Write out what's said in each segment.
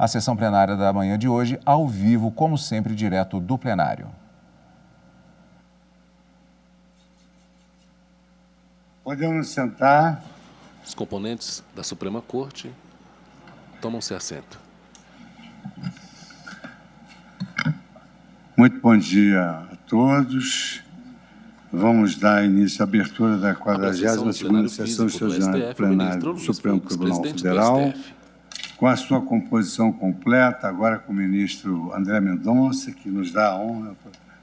a sessão plenária da manhã de hoje, ao vivo, como sempre, direto do plenário. Podemos sentar. Os componentes da Suprema Corte tomam-se assento. Muito bom dia a todos. Vamos dar início à abertura da 42ª sessão extraordinária do plenário do Supremo Tribunal Federal, com a sua composição completa, agora com o ministro André Mendonça, que nos dá a honra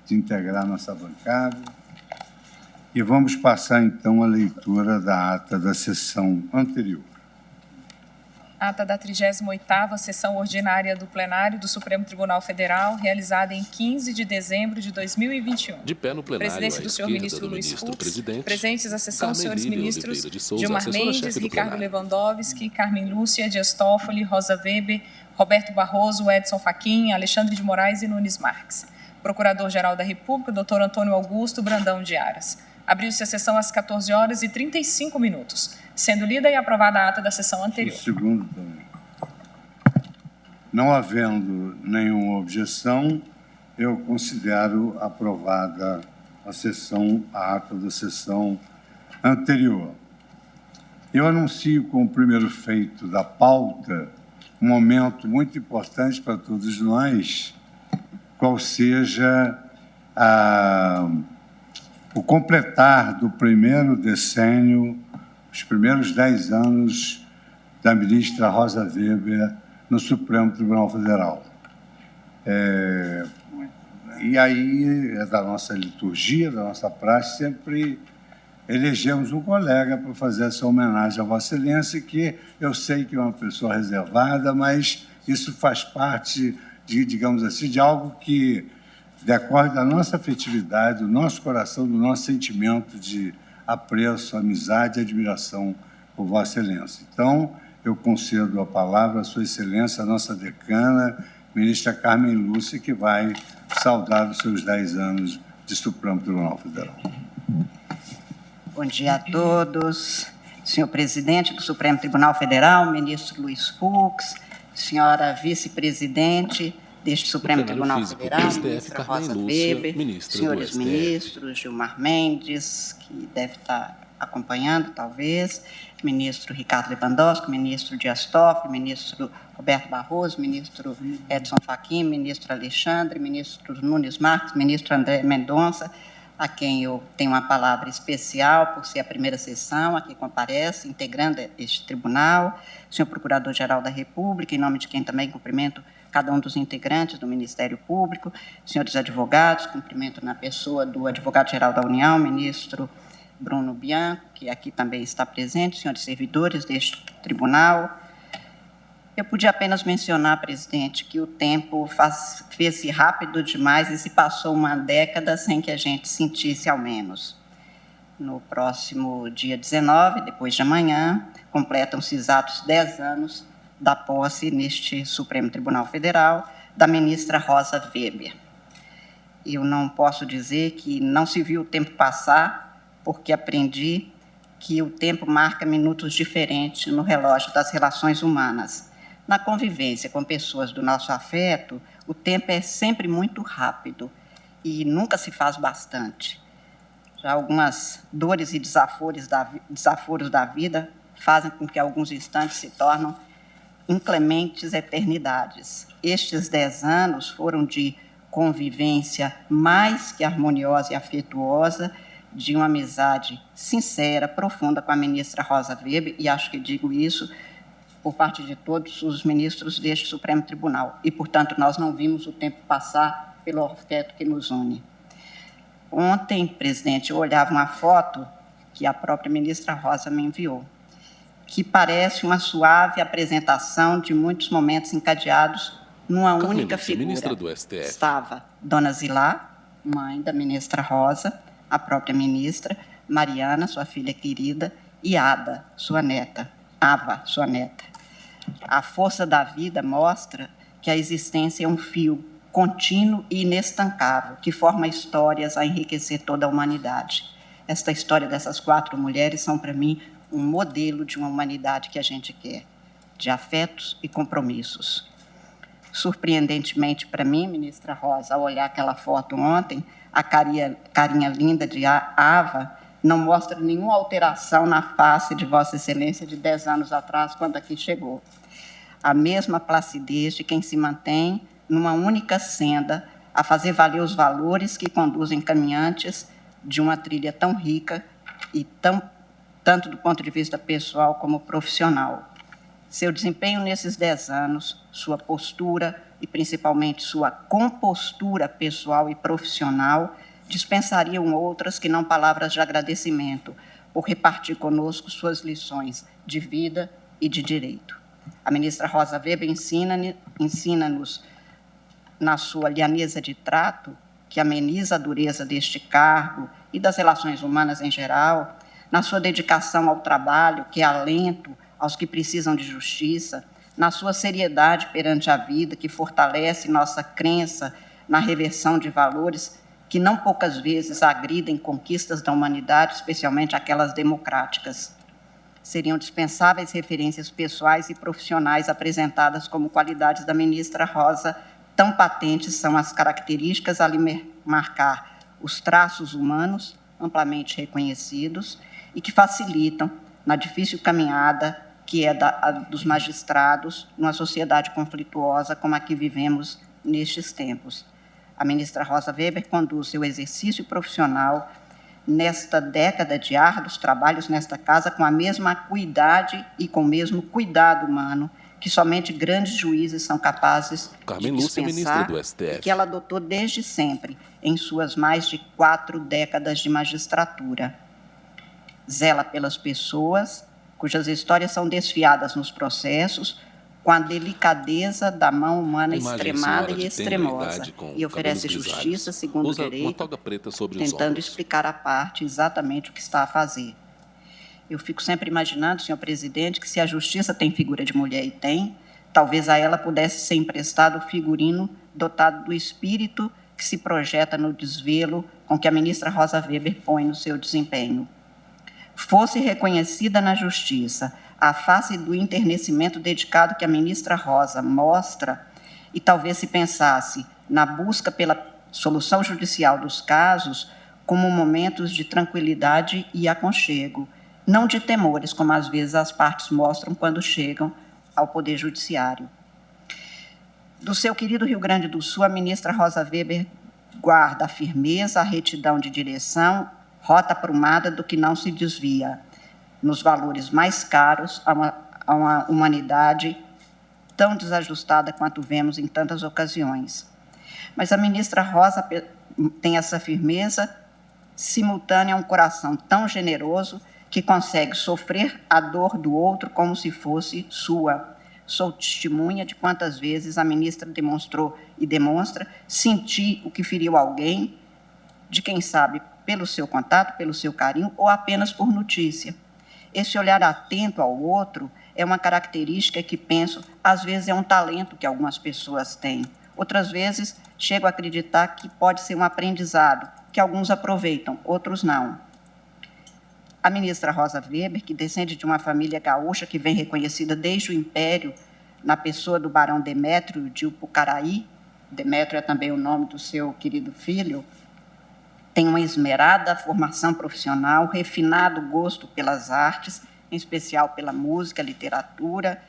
de integrar nossa bancada. E vamos passar, então, a leitura da ata da sessão anterior. Ata da 38ª Sessão Ordinária do Plenário do Supremo Tribunal Federal, realizada em 15 de dezembro de 2021. De pé no plenário, presidência do senhor ministro Luiz Fux, presentes à sessão, senhores ministros Gilmar Mendes, Ricardo Lewandowski, Carmen Lúcia, Dias Toffoli, Rosa Weber, Roberto Barroso, Edson Fachin, Alexandre de Moraes e Nunes Marques. Procurador-Geral da República, Dr. Antônio Augusto Brandão de Aras. Abriu-se a sessão às 14h35, sendo lida e aprovada a ata da sessão anterior. Segundo também. Não havendo nenhuma objeção, eu considero aprovada a ata da sessão anterior. Eu anuncio como primeiro feito da pauta um momento muito importante para todos nós, qual seja o completar do primeiro decênio, os primeiros 10 anos da ministra Rosa Weber no Supremo Tribunal Federal. E aí, é da nossa liturgia, da nossa praxe, sempre elegemos um colega para fazer essa homenagem a Vossa Excelência, que eu sei que é uma pessoa reservada, mas isso faz parte, digamos assim, de algo que decorre da nossa afetividade, do nosso coração, do nosso sentimento de apreço, amizade e admiração por Vossa Excelência. Então, eu concedo a palavra à Sua Excelência, a nossa decana, ministra Carmen Lúcia, que vai saudar os seus 10 anos de Supremo Tribunal Federal. Bom dia a todos. Senhor presidente do Supremo Tribunal Federal, ministro Luiz Fux, senhora vice-presidente deste Supremo Tribunal Federal, ministra Rosa Weber, senhores ministros, Gilmar Mendes, que deve estar acompanhando, talvez, ministro Ricardo Lewandowski, ministro Dias Toffoli, ministro Roberto Barroso, ministro Edson Fachin, ministro Alexandre, ministro Nunes Marques, ministro André Mendonça, a quem eu tenho uma palavra especial por ser a primeira sessão a que comparece, integrando este tribunal, senhor Procurador-Geral da República, em nome de quem também cumprimento cada um dos integrantes do Ministério Público, senhores advogados, cumprimento na pessoa do Advogado-Geral da União, ministro Bruno Bianco, que aqui também está presente, senhores servidores deste tribunal. Eu podia apenas mencionar, presidente, que o tempo fez-se rápido demais e se passou uma década sem que a gente sentisse, ao menos. No próximo dia 19, depois de amanhã, completam-se exatos 10 anos da posse neste Supremo Tribunal Federal da ministra Rosa Weber. Eu não posso dizer que não se viu o tempo passar, porque aprendi que o tempo marca minutos diferentes no relógio das relações humanas. Na convivência com pessoas do nosso afeto, o tempo é sempre muito rápido e nunca se faz bastante. Já algumas dores e desaforos da vida fazem com que alguns instantes se tornem inclementes eternidades. Estes 10 anos foram de convivência mais que harmoniosa e afetuosa, de uma amizade sincera, profunda com a ministra Rosa Weber, e acho que digo isso por parte de todos os ministros deste Supremo Tribunal. E, portanto, nós não vimos o tempo passar pelo afeto que nos une. Ontem, presidente, eu olhava uma foto que a própria ministra Rosa me enviou, que parece uma suave apresentação de muitos momentos encadeados numa única figura. Ministra do STF. Estava Dona Zilá, mãe da ministra Rosa, a própria ministra, Mariana, sua filha querida, e Ada, sua neta, Ava, sua neta. A força da vida mostra que a existência é um fio contínuo e inestancável, que forma histórias a enriquecer toda a humanidade. Esta história dessas 4 mulheres são, para mim, um modelo de uma humanidade que a gente quer, de afetos e compromissos. Surpreendentemente para mim, ministra Rosa, ao olhar aquela foto ontem, a carinha linda de Ava não mostra nenhuma alteração na face de Vossa Excelência de 10 anos atrás, quando aqui chegou. A mesma placidez de quem se mantém numa única senda a fazer valer os valores que conduzem caminhantes de uma trilha tão rica e tanto do ponto de vista pessoal como profissional. Seu desempenho nesses 10 anos, sua postura e principalmente sua compostura pessoal e profissional dispensariam outras que não palavras de agradecimento por repartir conosco suas lições de vida e de direito. A ministra Rosa Weber ensina-nos, na sua lhaneza de trato, que ameniza a dureza deste cargo e das relações humanas em geral, na sua dedicação ao trabalho, que é alento aos que precisam de justiça, na sua seriedade perante a vida, que fortalece nossa crença na reversão de valores que não poucas vezes agridem conquistas da humanidade, especialmente aquelas democráticas. Seriam dispensáveis referências pessoais e profissionais apresentadas como qualidades da ministra Rosa. Tão patentes são as características a lhe marcar os traços humanos, amplamente reconhecidos, e que facilitam, na difícil caminhada que é dos magistrados, numa sociedade conflituosa como a que vivemos nestes tempos. A ministra Rosa Weber conduz seu exercício profissional nesta década de árduos trabalhos nesta casa com a mesma acuidade e com o mesmo cuidado humano que somente grandes juízes são capazes de dispensar, e que ela adotou desde sempre em suas mais de 4 décadas de magistratura. Zela pelas pessoas, cujas histórias são desfiadas nos processos, com a delicadeza da mão humana extremada e extremosa, e oferece justiça segundo o direito, tentando explicar à parte exatamente o que está a fazer. Eu fico sempre imaginando, senhor presidente, que se a justiça tem figura de mulher e tem, talvez a ela pudesse ser emprestado o figurino dotado do espírito que se projeta no desvelo com que a ministra Rosa Weber põe no seu desempenho. Fosse reconhecida na justiça a face do enternecimento dedicado que a ministra Rosa mostra, e talvez se pensasse na busca pela solução judicial dos casos como momentos de tranquilidade e aconchego, não de temores, como às vezes as partes mostram quando chegam ao Poder Judiciário. Do seu querido Rio Grande do Sul, a ministra Rosa Weber guarda a firmeza, a retidão de direção, rota aprumada do que não se desvia, nos valores mais caros a uma humanidade tão desajustada quanto vemos em tantas ocasiões. Mas a ministra Rosa tem essa firmeza simultânea a um coração tão generoso que consegue sofrer a dor do outro como se fosse sua. Sou testemunha de quantas vezes a ministra demonstrou e demonstra sentir o que feriu alguém, de quem sabe pelo seu contato, pelo seu carinho, ou apenas por notícia. Esse olhar atento ao outro é uma característica que, penso, às vezes é um talento que algumas pessoas têm. Outras vezes, chego a acreditar que pode ser um aprendizado, que alguns aproveitam, outros não. A ministra Rosa Weber, que descende de uma família gaúcha que vem reconhecida desde o Império, na pessoa do barão Demétrio de Upucaraí, Demétrio é também o nome do seu querido filho, tem uma esmerada formação profissional, refinado gosto pelas artes, em especial pela música, literatura,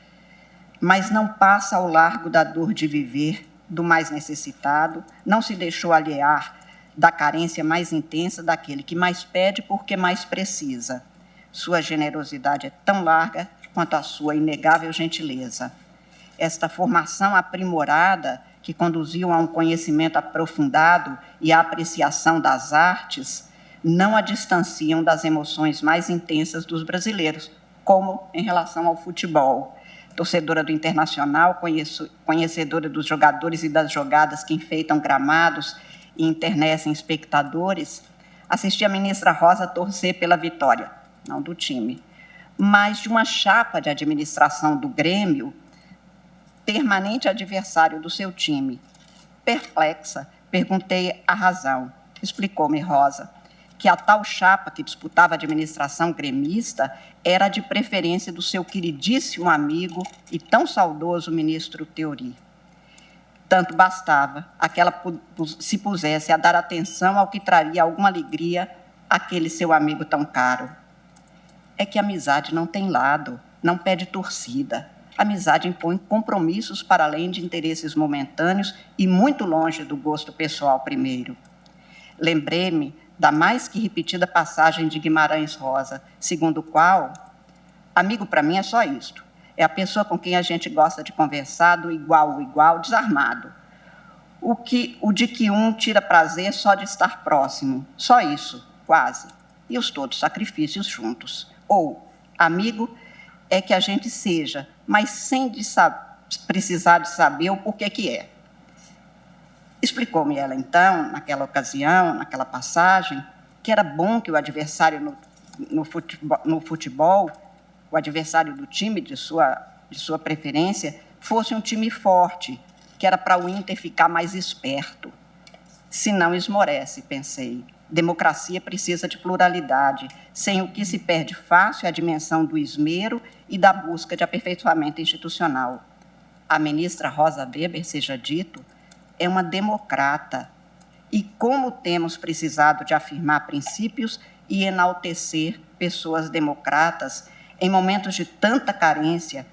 mas não passa ao largo da dor de viver do mais necessitado, não se deixou alhear da carência mais intensa daquele que mais pede porque mais precisa. Sua generosidade é tão larga quanto a sua inegável gentileza. Esta formação aprimorada que conduziu a um conhecimento aprofundado e à apreciação das artes, não a distanciam das emoções mais intensas dos brasileiros, como em relação ao futebol. Torcedora do Internacional, conhecedora dos jogadores e das jogadas que enfeitam gramados e enternecem espectadores, assisti a ministra Rosa torcer pela vitória, não do time, mas de uma chapa de administração do Grêmio, permanente adversário do seu time. Perplexa, perguntei a razão. Explicou-me Rosa que a tal chapa que disputava a administração gremista era de preferência do seu queridíssimo amigo e tão saudoso ministro Theory. tanto bastava a que ela se pusesse a dar atenção ao que traria alguma alegria àquele seu amigo tão caro. É que a amizade não tem lado, não pede torcida. A amizade impõe compromissos para além de interesses momentâneos e muito longe do gosto pessoal primeiro. Lembrei-me da mais que repetida passagem de Guimarães Rosa, segundo o qual, amigo para mim é só isto, é a pessoa com quem a gente gosta de conversar do igual ao igual, desarmado. O de que um tira prazer só de estar próximo, só isso, quase, e os todos sacrifícios juntos. Ou, amigo é que a gente seja, mas sem precisar de saber o porquê que é. Explicou-me ela, então, naquela ocasião, naquela passagem, que era bom que o adversário no futebol, o adversário do time de sua preferência, fosse um time forte, que era para o Inter ficar mais esperto. Se não esmorece, pensei. Democracia precisa de pluralidade, sem o que se perde fácil a dimensão do esmero e da busca de aperfeiçoamento institucional. A ministra Rosa Weber, seja dito, é uma democrata. E como temos precisado de afirmar princípios e enaltecer pessoas democratas em momentos de tanta carência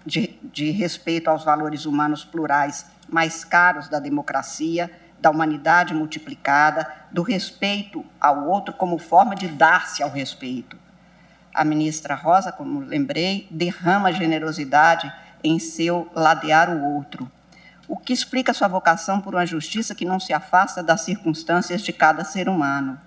de respeito aos valores humanos plurais mais caros da democracia, da humanidade multiplicada, do respeito ao outro como forma de dar-se ao respeito. A ministra Rosa, como lembrei, derrama generosidade em seu ladear o outro, o que explica sua vocação por uma justiça que não se afasta das circunstâncias de cada ser humano.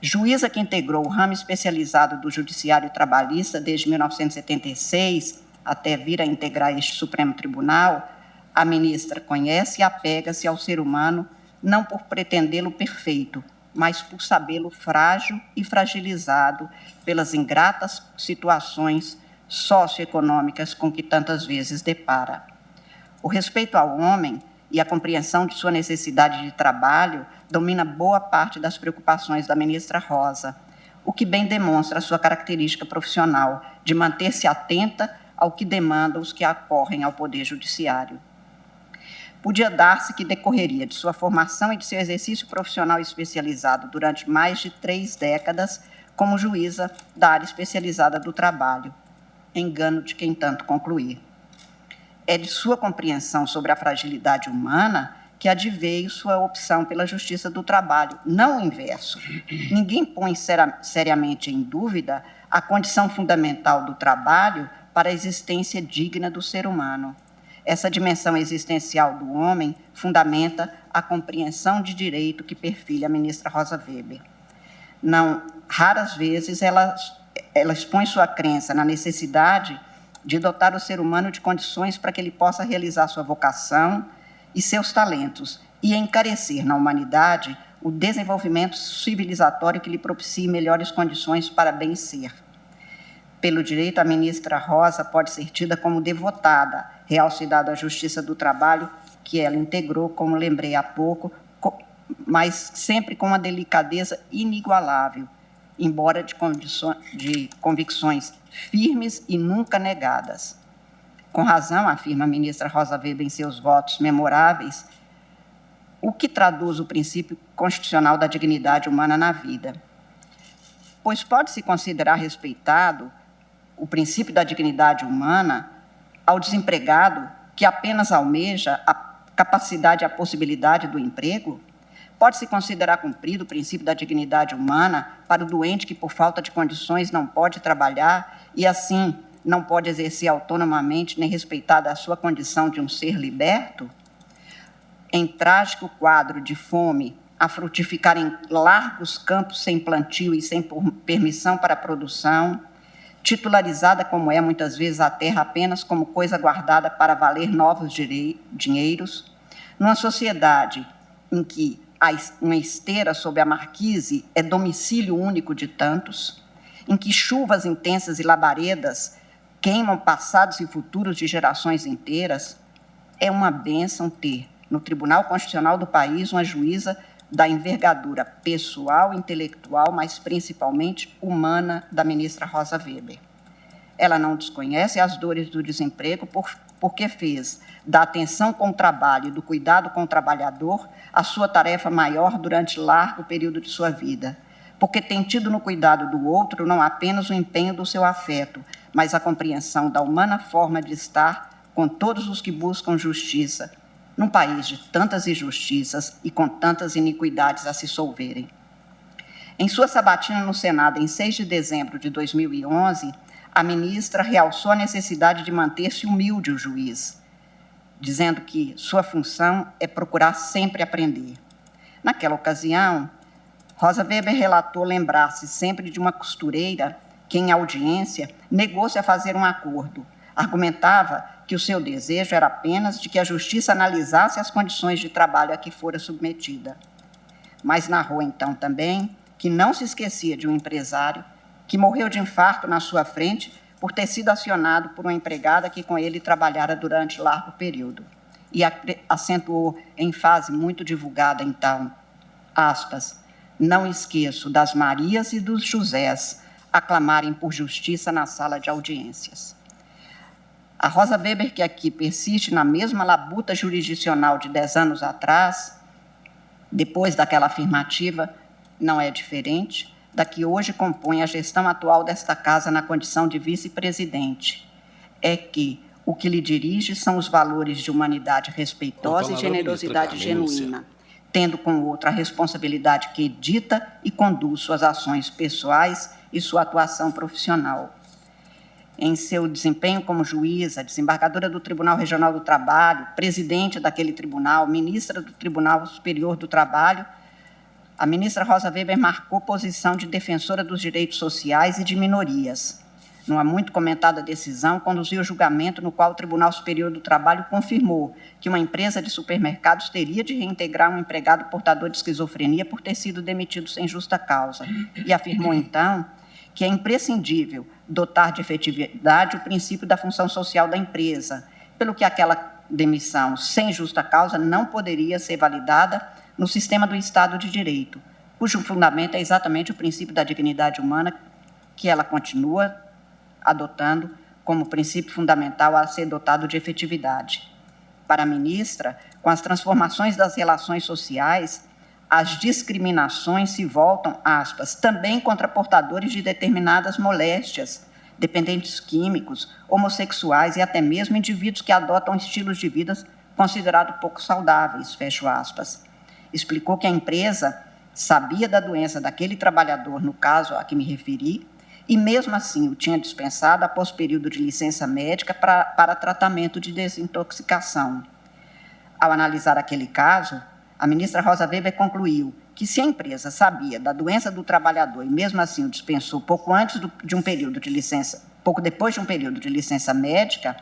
Juíza que integrou o ramo especializado do Judiciário Trabalhista desde 1976, até vir a integrar este Supremo Tribunal, a ministra conhece e apega-se ao ser humano não por pretendê-lo perfeito, mas por sabê-lo frágil e fragilizado pelas ingratas situações socioeconômicas com que tantas vezes depara. O respeito ao homem e a compreensão de sua necessidade de trabalho domina boa parte das preocupações da ministra Rosa, o que bem demonstra a sua característica profissional de manter-se atenta ao que demandam os que acorrem ao Poder Judiciário. Podia dar-se que decorreria de sua formação e de seu exercício profissional especializado durante mais de 3 décadas como juíza da área especializada do trabalho. Engano de quem tanto concluir. É de sua compreensão sobre a fragilidade humana que adveio sua opção pela justiça do trabalho, não o inverso. Ninguém põe seriamente em dúvida a condição fundamental do trabalho para a existência digna do ser humano. Essa dimensão existencial do homem fundamenta a compreensão de direito que perfilha a ministra Rosa Weber. Não raras vezes ela expõe sua crença na necessidade de dotar o ser humano de condições para que ele possa realizar sua vocação e seus talentos e encarecer na humanidade o desenvolvimento civilizatório que lhe propicie melhores condições para bem-ser. Pelo direito, a ministra Rosa pode ser tida como devotada, realce dado à Justiça do Trabalho, que ela integrou, como lembrei há pouco, mas sempre com uma delicadeza inigualável, embora de convicções firmes e nunca negadas. Com razão, afirma a ministra Rosa Weber em seus votos memoráveis, o que traduz o princípio constitucional da dignidade humana na vida. Pois pode-se considerar respeitado o princípio da dignidade humana ao desempregado que apenas almeja a capacidade e a possibilidade do emprego? Pode-se considerar cumprido o princípio da dignidade humana para o doente que, por falta de condições, não pode trabalhar e, assim, não pode exercer autonomamente nem respeitada a sua condição de um ser liberto? Em trágico quadro de fome, a frutificar em largos campos sem plantio e sem permissão para a produção, titularizada como é muitas vezes a terra apenas como coisa guardada para valer novos dinheiros, numa sociedade em que uma esteira sob a marquise é domicílio único de tantos, em que chuvas intensas e labaredas queimam passados e futuros de gerações inteiras, é uma bênção ter no Tribunal Constitucional do país uma juíza da envergadura pessoal, intelectual, mas principalmente humana da ministra Rosa Weber. Ela não desconhece as dores do desemprego porque fez da atenção com o trabalho e do cuidado com o trabalhador a sua tarefa maior durante largo período de sua vida, porque tem tido no cuidado do outro não apenas o empenho do seu afeto, mas a compreensão da humana forma de estar com todos os que buscam justiça, num país de tantas injustiças e com tantas iniquidades a se solverem. Em sua sabatina no Senado, em 6 de dezembro de 2011, a ministra realçou a necessidade de manter-se humilde o juiz, dizendo que sua função é procurar sempre aprender. Naquela ocasião, Rosa Weber relatou lembrar-se sempre de uma costureira que, em audiência, negou-se a fazer um acordo. Argumentava que o seu desejo era apenas de que a justiça analisasse as condições de trabalho a que fora submetida. Mas narrou, então, também que não se esquecia de um empresário que morreu de infarto na sua frente por ter sido acionado por uma empregada que com ele trabalhara durante largo período. E acentuou em frase muito divulgada, então, aspas, não esqueço das Marias e dos Josés aclamarem por justiça na sala de audiências. A Rosa Weber, que aqui persiste na mesma labuta jurisdicional de 10 anos atrás, depois daquela afirmativa, não é diferente da que hoje compõe a gestão atual desta casa na condição de vice-presidente. É que o que lhe dirige são os valores de humanidade respeitosa e generosidade genuína, tendo com o outro a responsabilidade que edita e conduz suas ações pessoais e sua atuação profissional. Em seu desempenho como juíza, desembargadora do Tribunal Regional do Trabalho, presidente daquele tribunal, ministra do Tribunal Superior do Trabalho, a ministra Rosa Weber marcou posição de defensora dos direitos sociais e de minorias. Numa muito comentada decisão, conduziu o julgamento no qual o Tribunal Superior do Trabalho confirmou que uma empresa de supermercados teria de reintegrar um empregado portador de esquizofrenia por ter sido demitido sem justa causa. E afirmou, então, que é imprescindível dotar de efetividade o princípio da função social da empresa, pelo que aquela demissão sem justa causa não poderia ser validada no sistema do Estado de Direito, cujo fundamento é exatamente o princípio da dignidade humana, que ela continua adotando como princípio fundamental a ser dotado de efetividade. Para a ministra, com as transformações das relações sociais, as discriminações se voltam, aspas, também contra portadores de determinadas moléstias, dependentes químicos, homossexuais e até mesmo indivíduos que adotam estilos de vida considerados pouco saudáveis, fecho aspas. Explicou que a empresa sabia da doença daquele trabalhador, no caso a que me referi, e mesmo assim o tinha dispensado após período de licença médica para tratamento de desintoxicação. Ao analisar aquele caso, a ministra Rosa Weber concluiu que se a empresa sabia da doença do trabalhador e mesmo assim o dispensou pouco depois de um período de licença médica,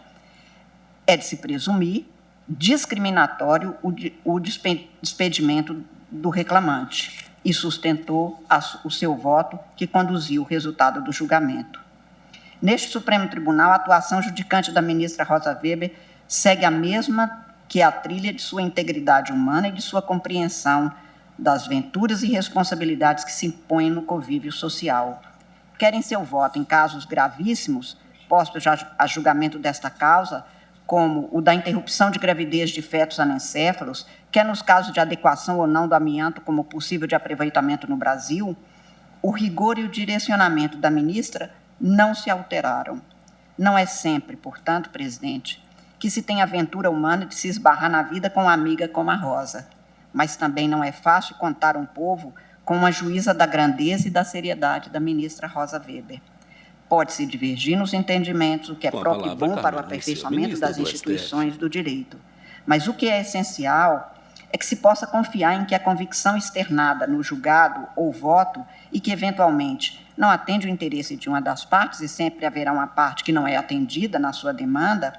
é de se presumir discriminatório o despedimento do reclamante e sustentou o seu voto que conduziu o resultado do julgamento. Neste Supremo Tribunal, a atuação judicante da ministra Rosa Weber segue a mesma que a trilha de sua integridade humana e de sua compreensão das venturas e responsabilidades que se impõem no convívio social. Quer em seu voto em casos gravíssimos, postos a julgamento desta causa, como o da interrupção de gravidez de fetos anencéfalos, quer nos casos de adequação ou não do amianto como possível de aproveitamento no Brasil, o rigor e o direcionamento da ministra não se alteraram. Não é sempre, portanto, presidente, que se tem a aventura humana de se esbarrar na vida com uma amiga como a Rosa, mas também não é fácil contar um povo com uma juíza da grandeza e da seriedade da ministra Rosa Weber. Pode-se divergir nos entendimentos, o que é próprio e bom para o aperfeiçoamento das instituições do direito. Mas o que é essencial é que se possa confiar em que a convicção externada no julgado ou voto e que, eventualmente, não atende o interesse de uma das partes, e sempre haverá uma parte que não é atendida na sua demanda,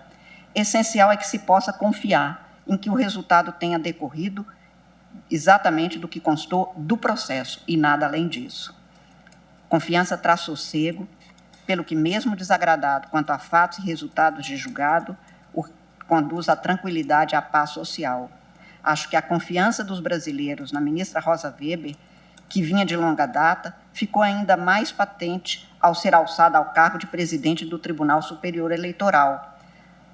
essencial é que se possa confiar em que o resultado tenha decorrido exatamente do que constou do processo e nada além disso. Confiança traz sossego, pelo que, mesmo desagradado quanto a fatos e resultados de julgado, conduz à tranquilidade e à paz social. Acho que a confiança dos brasileiros na ministra Rosa Weber, que vinha de longa data, ficou ainda mais patente ao ser alçada ao cargo de presidente do Tribunal Superior Eleitoral,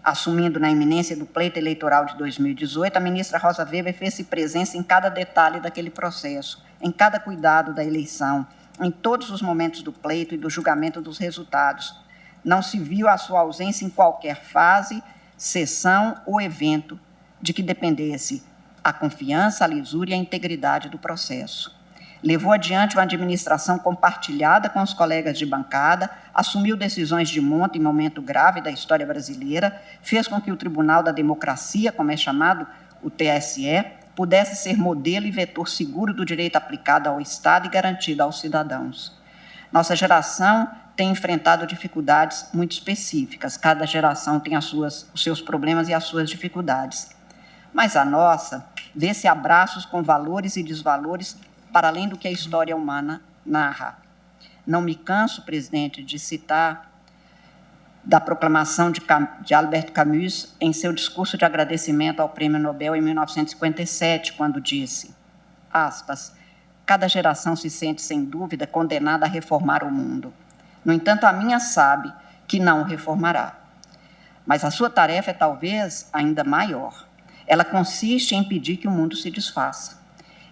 Assumindo na iminência do pleito eleitoral de 2018, a ministra Rosa Weber fez-se presença em cada detalhe daquele processo, em cada cuidado da eleição, em todos os momentos do pleito e do julgamento dos resultados. Não se viu a sua ausência em qualquer fase, sessão ou evento de que dependesse a confiança, a lisura e a integridade do processo. Levou adiante uma administração compartilhada com os colegas de bancada, assumiu decisões de monta em momento grave da história brasileira, fez com que o Tribunal da Democracia, como é chamado o TSE, pudesse ser modelo e vetor seguro do direito aplicado ao Estado e garantido aos cidadãos. Nossa geração tem enfrentado dificuldades muito específicas, cada geração tem os seus problemas e as suas dificuldades. Mas a nossa vê-se abraços com valores e desvalores para além do que a história humana narra. Não me canso, presidente, de citar da proclamação de Albert Camus em seu discurso de agradecimento ao Prêmio Nobel em 1957, quando disse, aspas, cada geração se sente, sem dúvida, condenada a reformar o mundo. No entanto, a minha sabe que não o reformará. Mas a sua tarefa é talvez ainda maior. Ela consiste em impedir que o mundo se desfaça.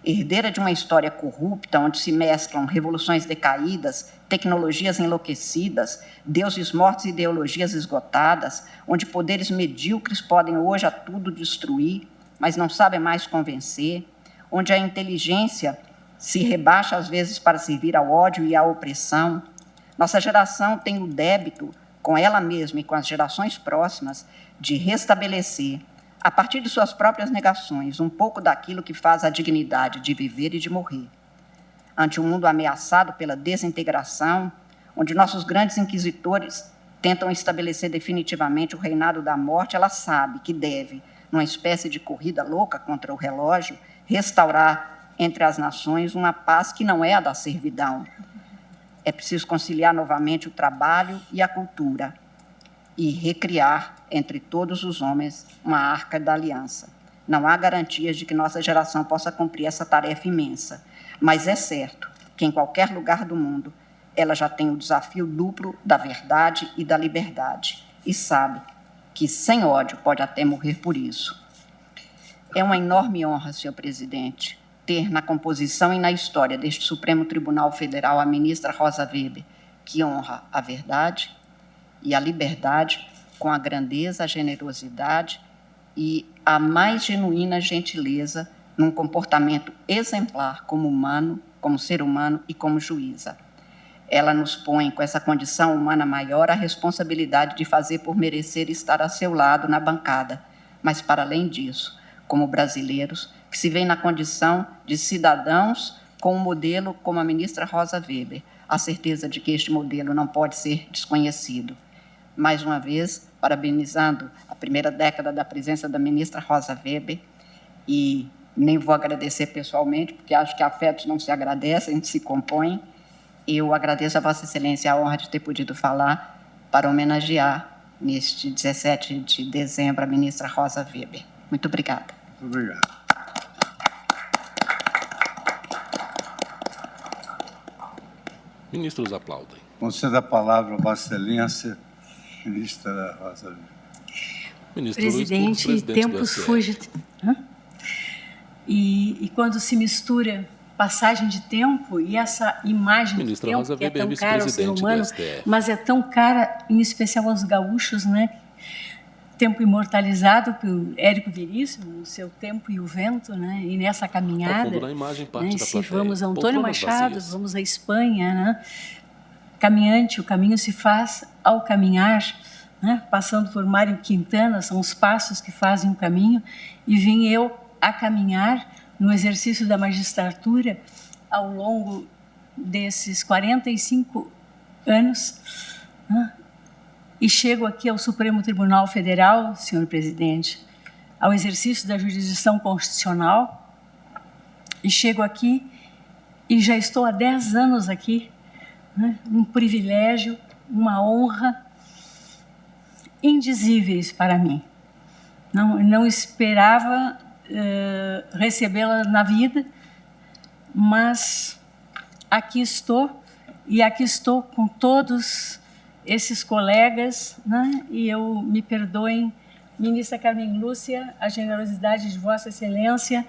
Herdeira de uma história corrupta, onde se mesclam revoluções decaídas, tecnologias enlouquecidas, deuses mortos e ideologias esgotadas, onde poderes medíocres podem hoje a tudo destruir, mas não sabem mais convencer, onde a inteligência se rebaixa às vezes para servir ao ódio e à opressão. Nossa geração tem o débito, com ela mesma e com as gerações próximas, de restabelecer, a partir de suas próprias negações, um pouco daquilo que faz a dignidade de viver e de morrer. Ante um mundo ameaçado pela desintegração, onde nossos grandes inquisitores tentam estabelecer definitivamente o reinado da morte, ela sabe que deve, numa espécie de corrida louca contra o relógio, restaurar entre as nações uma paz que não é a da servidão. É preciso conciliar novamente o trabalho e a cultura e recriar entre todos os homens uma arca da aliança. Não há garantias de que nossa geração possa cumprir essa tarefa imensa, mas é certo que em qualquer lugar do mundo ela já tem o desafio duplo da verdade e da liberdade e sabe que sem ódio pode até morrer por isso. É uma enorme honra, senhor presidente, ter na composição e na história deste Supremo Tribunal Federal a ministra Rosa Weber, que honra a verdade e a liberdade com a grandeza, a generosidade e a mais genuína gentileza num comportamento exemplar como humano, como ser humano e como juíza. Ela nos põe, com essa condição humana maior, a responsabilidade de fazer por merecer estar a seu lado na bancada, mas, para além disso, como brasileiros, que se veem na condição de cidadãos com um modelo como a ministra Rosa Weber, a certeza de que este modelo não pode ser desconhecido. Mais uma vez, parabenizando a primeira década da presença da ministra Rosa Weber, e nem vou agradecer pessoalmente, porque acho que afetos não se agradecem, se compõem. Eu agradeço a Vossa Excelência a honra de ter podido falar para homenagear, neste 17 de dezembro, a ministra Rosa Weber. Muito obrigada. Muito obrigado. Ministros aplaudem. Concedo a palavra a Vossa Excelência, ministra Rosa Weber. Ministro presidente, Luiz, tempos fugem. E quando se mistura passagem de tempo e essa imagem ministra do tempo Rosa que é Weber, tão cara ao ser humano, STF. mas é tão cara, em especial aos gaúchos, né? Tempo imortalizado pelo Érico Veríssimo, no seu Tempo e o Vento, né? E nessa caminhada, fundo da imagem, parte né? da Se plateia. vamos a Antônio Poltronas Machado, vazias. vamos à Espanha, né? Caminhante, o caminho se faz ao caminhar, né? Passando por Mário Quintana, são os passos que fazem o caminho, e vim eu a caminhar no exercício da magistratura ao longo desses 45 anos, né? E chego aqui ao Supremo Tribunal Federal, senhor presidente, ao exercício da jurisdição constitucional, e chego aqui e já estou há 10 anos aqui, né? Um privilégio, uma honra indizíveis para mim. Não esperava recebê-la na vida, mas aqui estou, e aqui estou com todos esses colegas, né? E eu, me perdoem Ministra Carmen Lúcia, a generosidade de Vossa Excelência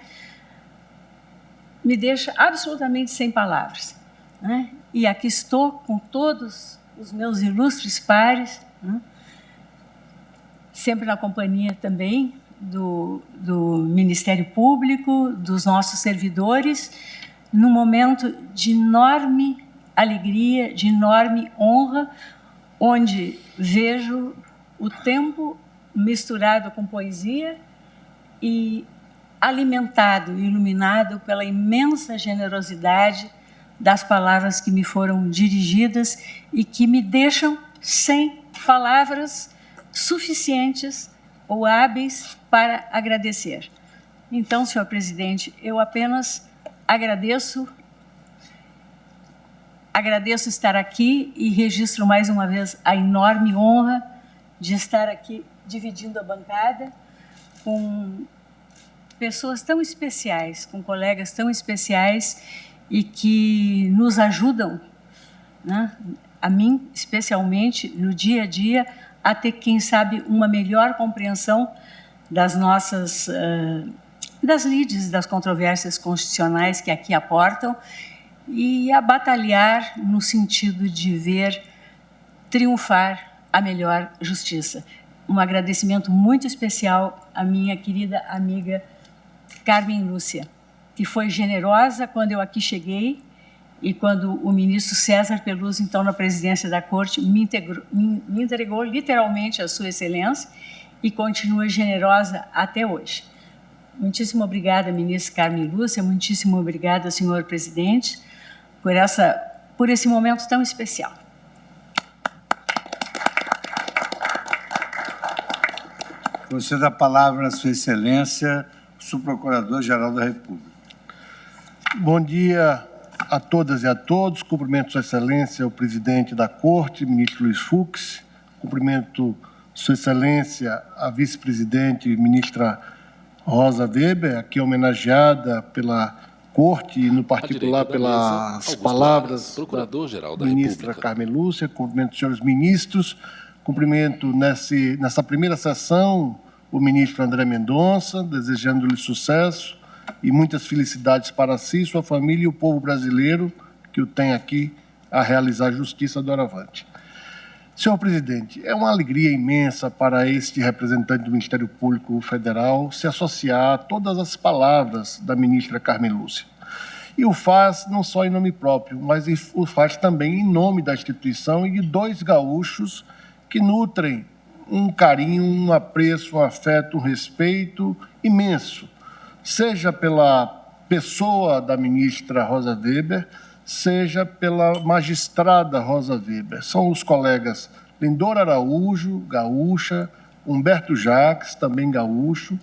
me deixa absolutamente sem palavras, né? E aqui estou com todos os meus ilustres pares, né? Sempre na companhia também do Ministério Público, dos nossos servidores, num momento de enorme alegria, de enorme honra, onde vejo o tempo misturado com poesia e alimentado e iluminado pela imensa generosidade das palavras que me foram dirigidas e que me deixam sem palavras suficientes ou hábeis para agradecer. Então, senhor presidente, eu apenas agradeço estar aqui e registro mais uma vez a enorme honra de estar aqui dividindo a bancada com pessoas tão especiais, com colegas tão especiais e que nos ajudam, né, a mim especialmente, no dia a dia, a ter, quem sabe, uma melhor compreensão das nossas, das lides, das controvérsias constitucionais que aqui aportam e a batalhar no sentido de ver triunfar a melhor justiça. Um agradecimento muito especial à minha querida amiga Carmen Lúcia, que foi generosa quando eu aqui cheguei e quando o ministro César Peluso, então na presidência da Corte, me entregou literalmente a Sua Excelência e continua generosa até hoje. Muitíssimo obrigada, ministra Carmen Lúcia, muitíssimo obrigada, senhor presidente, por esse momento tão especial. Concedo a palavra à Sua Excelência, o Subprocurador-Geral da República. Bom dia a todas e a todos. Cumprimento Sua Excelência, o presidente da Corte, ministro Luiz Fux. Cumprimento Sua Excelência, a vice-presidente, ministra Rosa Weber, aqui homenageada pela Corte e, no particular, pelas palavras da ministra Carmen Lúcia. Cumprimento os senhores ministros. Cumprimento nessa primeira sessão o ministro André Mendonça, desejando-lhe sucesso e muitas felicidades para si, sua família e o povo brasileiro que o tem aqui a realizar justiça doravante. Senhor presidente, é uma alegria imensa para este representante do Ministério Público Federal se associar a todas as palavras da ministra Carmen Lúcia. E o faz não só em nome próprio, mas o faz também em nome da instituição e de dois gaúchos que nutrem um carinho, um apreço, um afeto, um respeito imenso, seja pela pessoa da ministra Rosa Weber, seja pela magistrada Rosa Weber. São os colegas Lindor Araújo, gaúcha, Humberto Jacques, também gaúcho,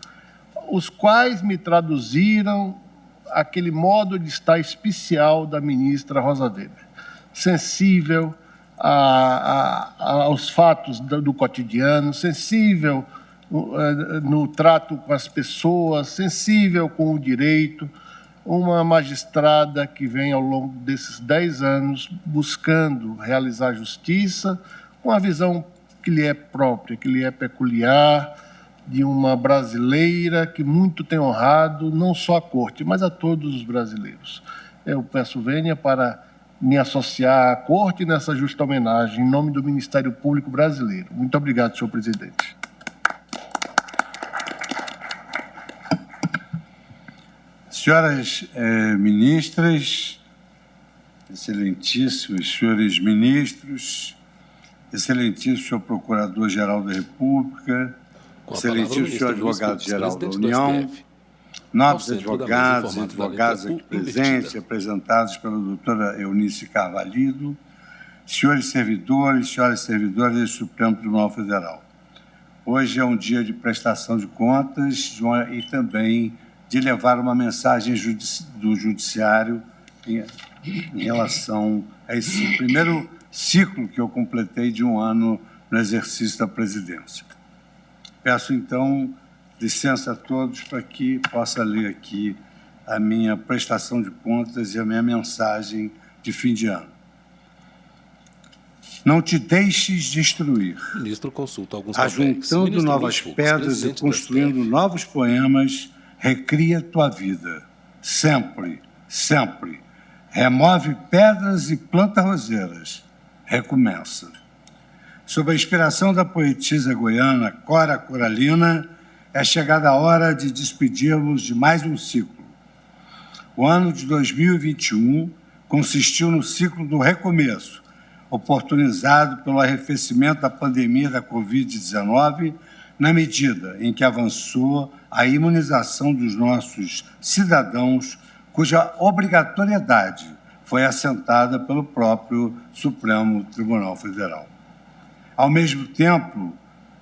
os quais me traduziram aquele modo de estar especial da ministra Rosa Weber, sensível aos fatos do cotidiano, sensível no trato com as pessoas, sensível com o direito, uma magistrada que vem ao longo desses 10 anos buscando realizar justiça com a visão que lhe é própria, que lhe é peculiar, de uma brasileira que muito tem honrado não só a Corte, mas a todos os brasileiros. Eu peço vênia para me associar à Corte nessa justa homenagem, em nome do Ministério Público Brasileiro. Muito obrigado, senhor presidente. Senhoras ministras, excelentíssimos senhores ministros, excelentíssimo senhor Procurador-Geral da República, excelentíssimo senhor Advogado-Geral da União, nobres advogados e advogadas aqui presentes, representados pela doutora Eunice Carvalho, senhores servidores, senhoras servidoras do Supremo Tribunal Federal. Hoje é um dia de prestação de contas e também de levar uma mensagem do Judiciário em relação a esse primeiro ciclo que eu completei de um ano no exercício da presidência. Peço, então, licença a todos para que possa ler aqui a minha prestação de contas e a minha mensagem de fim de ano. Não te deixes destruir. O ministro consulta alguns papéis. Ajuntando novas pedras e construindo novos poemas, recria tua vida. Sempre, sempre. Remove pedras e planta roseiras. Recomeça. Sob a inspiração da poetisa goiana Cora Coralina, é chegada a hora de despedirmos de mais um ciclo. O ano de 2021 consistiu no ciclo do recomeço, oportunizado pelo arrefecimento da pandemia da Covid-19, na medida em que avançou a imunização dos nossos cidadãos, cuja obrigatoriedade foi assentada pelo próprio Supremo Tribunal Federal. Ao mesmo tempo,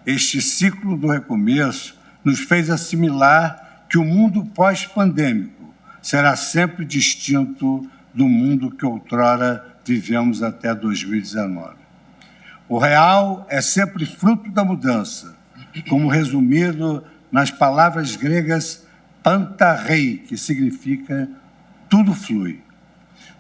este ciclo do recomeço nos fez assimilar que o mundo pós-pandêmico será sempre distinto do mundo que outrora vivemos até 2019. O real é sempre fruto da mudança, como resumido nas palavras gregas pantarrei, que significa tudo flui.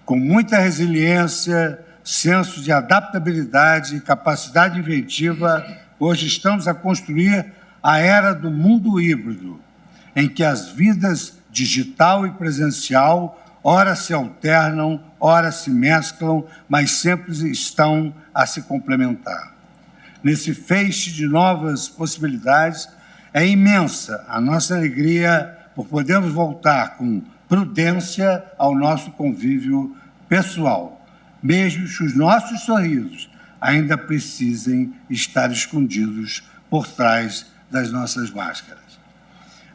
Com muita resiliência, senso de adaptabilidade e capacidade inventiva, hoje estamos a construir a era do mundo híbrido, em que as vidas digital e presencial ora se alternam, ora se mesclam, mas sempre estão a se complementar. Nesse feixe de novas possibilidades, é imensa a nossa alegria por podermos voltar com prudência ao nosso convívio pessoal, mesmo que os nossos sorrisos ainda precisem estar escondidos por trás das nossas máscaras.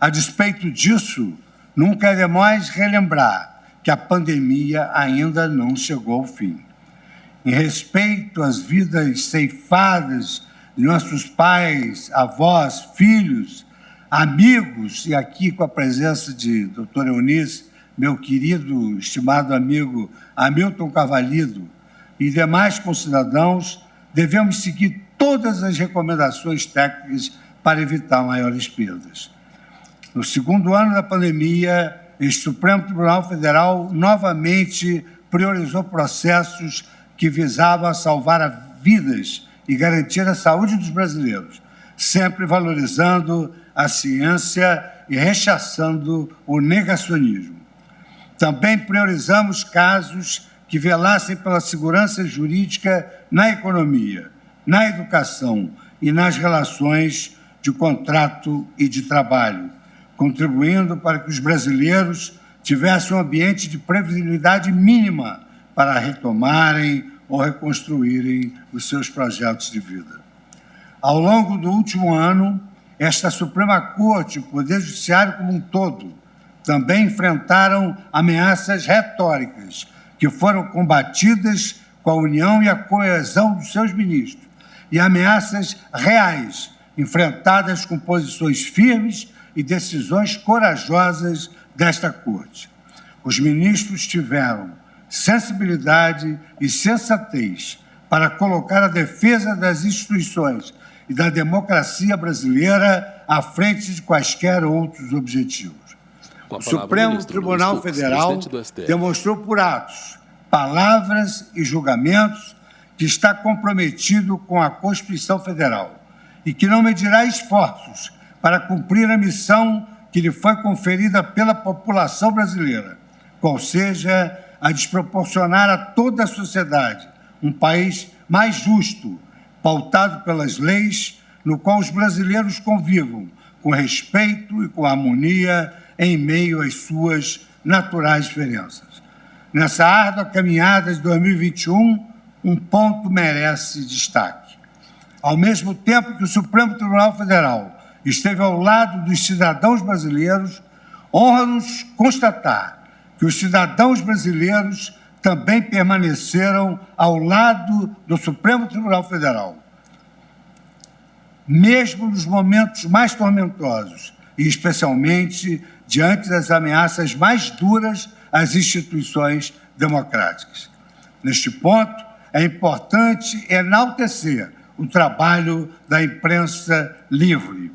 A despeito disso, nunca é demais relembrar que a pandemia ainda não chegou ao fim. Em respeito às vidas ceifadas de nossos pais, avós, filhos, amigos, e aqui com a presença de Dr. Eunice, meu querido, estimado amigo Hamilton Carvalho e demais concidadãos, devemos seguir todas as recomendações técnicas para evitar maiores perdas. No segundo ano da pandemia, este Supremo Tribunal Federal novamente priorizou processos que visavam salvar vidas e garantir a saúde dos brasileiros, sempre valorizando a ciência e rechaçando o negacionismo. Também priorizamos casos que velassem pela segurança jurídica na economia, na educação e nas relações de contrato e de trabalho, contribuindo para que os brasileiros tivessem um ambiente de previsibilidade mínima para retomarem ou reconstruírem os seus projetos de vida. Ao longo do último ano, esta Suprema Corte e o Poder Judiciário como um todo também enfrentaram ameaças retóricas que foram combatidas com a união e a coesão dos seus ministros, e ameaças reais, enfrentadas com posições firmes e decisões corajosas desta Corte. Os ministros tiveram sensibilidade e sensatez para colocar a defesa das instituições e da democracia brasileira à frente de quaisquer outros objetivos. O Supremo Tribunal Federal demonstrou por atos, palavras e julgamentos que está comprometido com a Constituição Federal e que não medirá esforços para cumprir a missão que lhe foi conferida pela população brasileira, qual seja a desproporcionar a toda a sociedade um país mais justo, pautado pelas leis, no qual os brasileiros convivam com respeito e com harmonia em meio às suas naturais diferenças. Nessa árdua caminhada de 2021, um ponto merece destaque. Ao mesmo tempo que o Supremo Tribunal Federal esteve ao lado dos cidadãos brasileiros, honra-nos constatar que os cidadãos brasileiros também permaneceram ao lado do Supremo Tribunal Federal, mesmo nos momentos mais tormentosos e especialmente diante das ameaças mais duras às instituições democráticas. Neste ponto, é importante enaltecer o trabalho da imprensa livre.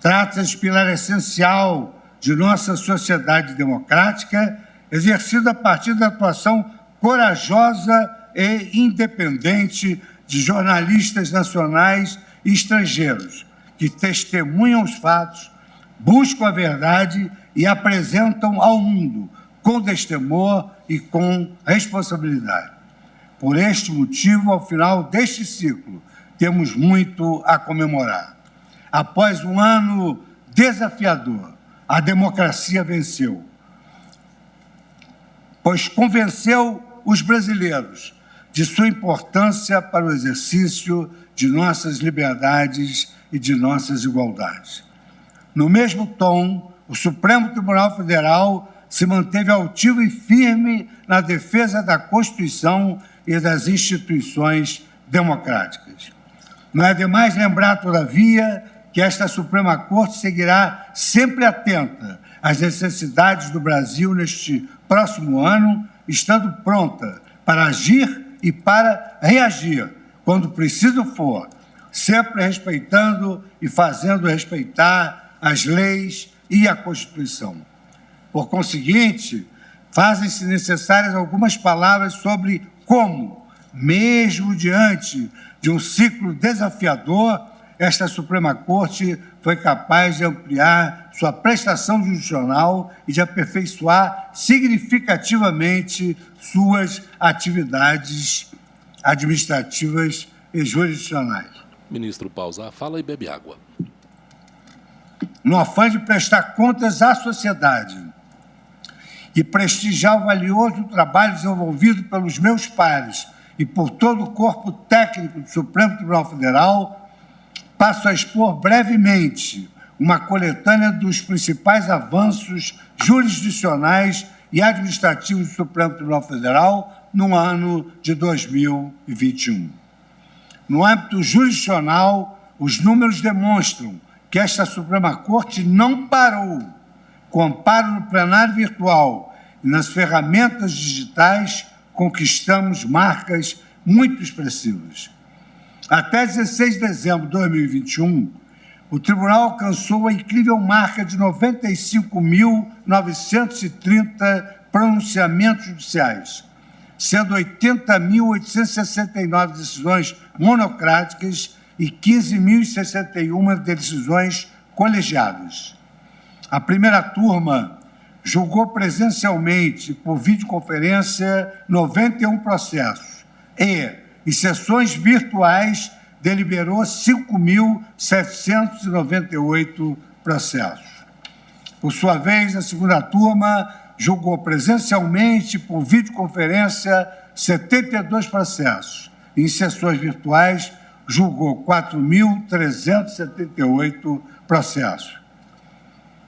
Trata-se de pilar essencial de nossa sociedade democrática, exercido a partir da atuação corajosa e independente de jornalistas nacionais e estrangeiros, que testemunham os fatos, buscam a verdade e apresentam ao mundo com destemor e com responsabilidade. Por este motivo, ao final deste ciclo, temos muito a comemorar. Após um ano desafiador, a democracia venceu, pois convenceu os brasileiros de sua importância para o exercício de nossas liberdades e de nossas igualdades. No mesmo tom, o Supremo Tribunal Federal se manteve altivo e firme na defesa da Constituição e das instituições democráticas. Não é demais lembrar, todavia, que esta Suprema Corte seguirá sempre atenta às necessidades do Brasil neste próximo ano, estando pronta para agir e para reagir, quando preciso for, sempre respeitando e fazendo respeitar as leis e a Constituição. Por conseguinte, fazem-se necessárias algumas palavras sobre como, mesmo diante de um ciclo desafiador, esta Suprema Corte foi capaz de ampliar sua prestação jurisdicional e de aperfeiçoar significativamente suas atividades administrativas e jurisdicionais. Ministro pausa a fala e bebe água. No afã de prestar contas à sociedade e prestigiar o valioso trabalho desenvolvido pelos meus pares e por todo o corpo técnico do Supremo Tribunal Federal, passo a expor brevemente uma coletânea dos principais avanços jurisdicionais e administrativos do Supremo Tribunal Federal no ano de 2021. No âmbito jurisdicional, os números demonstram que esta Suprema Corte não parou. Com amparo no plenário virtual e nas ferramentas digitais, conquistamos marcas muito expressivas. Até 16 de dezembro de 2021, o Tribunal alcançou a incrível marca de 95.930 pronunciamentos judiciais, sendo 80.869 decisões monocráticas e 15.061 decisões colegiadas. A primeira turma julgou presencialmente, por videoconferência, 91 processos e, em sessões virtuais, deliberou 5.798 processos. Por sua vez, a segunda turma julgou presencialmente, por videoconferência, 72 processos. Em sessões virtuais, julgou 4.378 processos.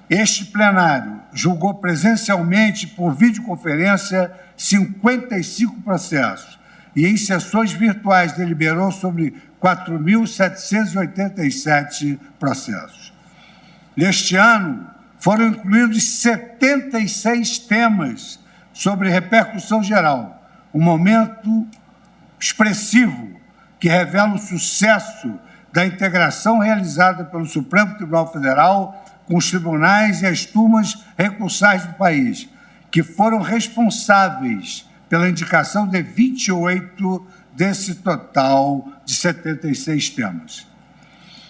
Este plenário julgou presencialmente, por videoconferência, 55 processos e, em sessões virtuais, deliberou sobre 4.787 processos. Neste ano, foram incluídos 76 temas sobre repercussão geral, um momento expressivo que revela o sucesso da integração realizada pelo Supremo Tribunal Federal com os tribunais e as turmas recursais do país, que foram responsáveis pela indicação de 28 desse total de 76 temas.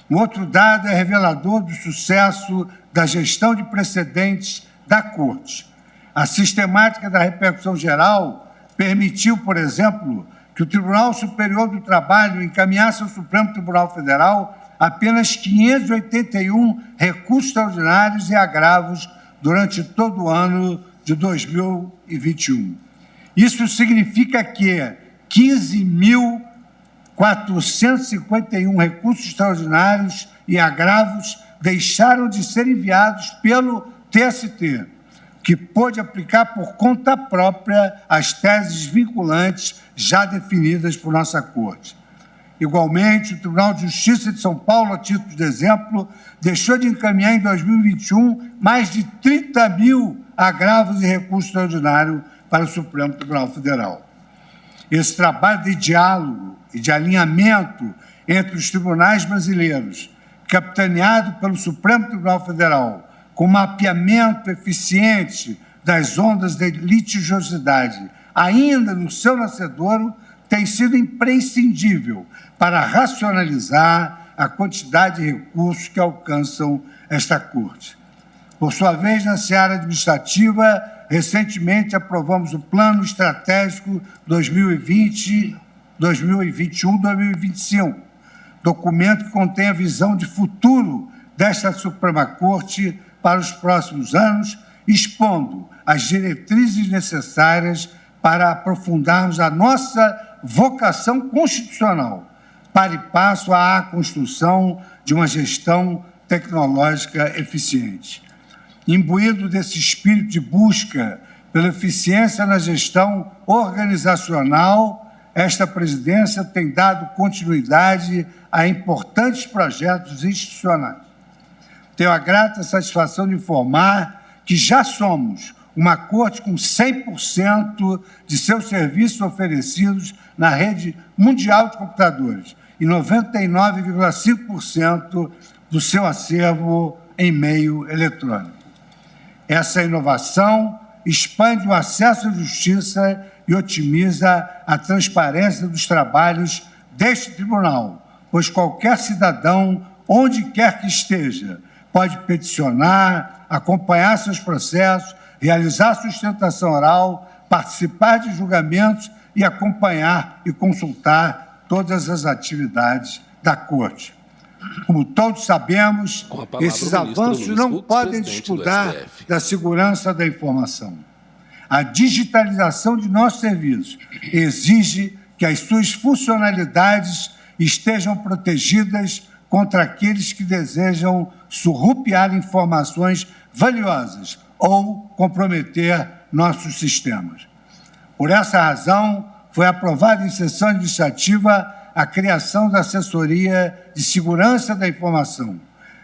Um outro dado é revelador do sucesso da gestão de precedentes da Corte. A sistemática da repercussão geral permitiu, por exemplo, que o Tribunal Superior do Trabalho encaminhasse ao Supremo Tribunal Federal apenas 581 recursos extraordinários e agravos durante todo o ano de 2021. Isso significa que 15.451 recursos extraordinários e agravos deixaram de ser enviados pelo TST, que pôde aplicar por conta própria as teses vinculantes já definidas por nossa Corte. Igualmente, o Tribunal de Justiça de São Paulo, a título de exemplo, deixou de encaminhar em 2021 mais de 30 mil agravos e recursos extraordinários para o Supremo Tribunal Federal. Esse trabalho de diálogo e de alinhamento entre os tribunais brasileiros, capitaneado pelo Supremo Tribunal Federal, com mapeamento eficiente das ondas de litigiosidade ainda no seu nascedouro, tem sido imprescindível para racionalizar a quantidade de recursos que alcançam esta Corte. Por sua vez, na seara administrativa, recentemente aprovamos o Plano Estratégico 2021-2025, documento que contém a visão de futuro desta Suprema Corte para os próximos anos, expondo as diretrizes necessárias para aprofundarmos a nossa vocação constitucional, para e passo à construção de uma gestão tecnológica eficiente. Imbuído desse espírito de busca pela eficiência na gestão organizacional, esta presidência tem dado continuidade a importantes projetos institucionais. Tenho a grata satisfação de informar que já somos uma Corte com 100% de seus serviços oferecidos na rede mundial de computadores e 99,5% do seu acervo em meio eletrônico. Essa inovação expande o acesso à justiça e otimiza a transparência dos trabalhos deste tribunal, pois qualquer cidadão, onde quer que esteja, pode peticionar, acompanhar seus processos, realizar sustentação oral, participar de julgamentos e acompanhar e consultar todas as atividades da Corte. Como todos sabemos, esses avanços não podem descuidar da segurança da informação. A digitalização de nossos serviços exige que as suas funcionalidades estejam protegidas contra aqueles que desejam surrupiar informações valiosas ou comprometer nossos sistemas. Por essa razão, foi aprovada em sessão administrativa a criação da Assessoria de Segurança da Informação,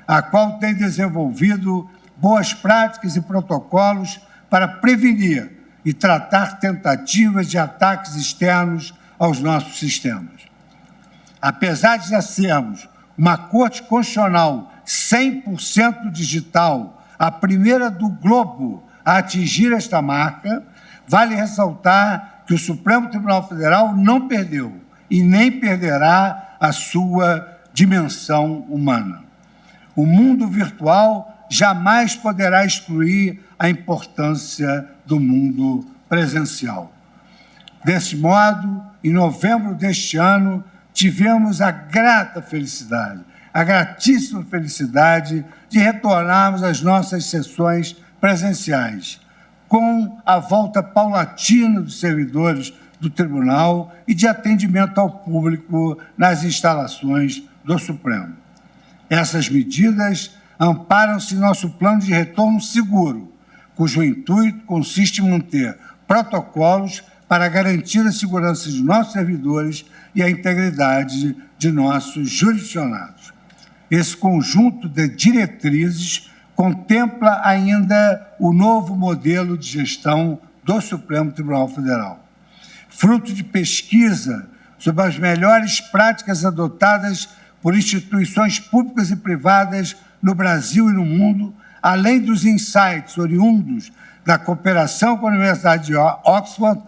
a qual tem desenvolvido boas práticas e protocolos para prevenir e tratar tentativas de ataques externos aos nossos sistemas. Apesar de já sermos uma Corte Constitucional 100% digital, a primeira do globo a atingir esta marca, vale ressaltar que o Supremo Tribunal Federal não perdeu e nem perderá a sua dimensão humana. O mundo virtual jamais poderá excluir a importância do mundo presencial. Desse modo, em novembro deste ano, tivemos a gratíssima felicidade de retornarmos às nossas sessões presenciais, com a volta paulatina dos servidores do Tribunal e de atendimento ao público nas instalações do Supremo. Essas medidas amparam-se em nosso plano de retorno seguro, cujo intuito consiste em manter protocolos para garantir a segurança de nossos servidores e a integridade de nossos jurisdicionados. Esse conjunto de diretrizes contempla ainda o novo modelo de gestão do Supremo Tribunal Federal. Fruto de pesquisa sobre as melhores práticas adotadas por instituições públicas e privadas no Brasil e no mundo, além dos insights oriundos da cooperação com a Universidade de Oxford,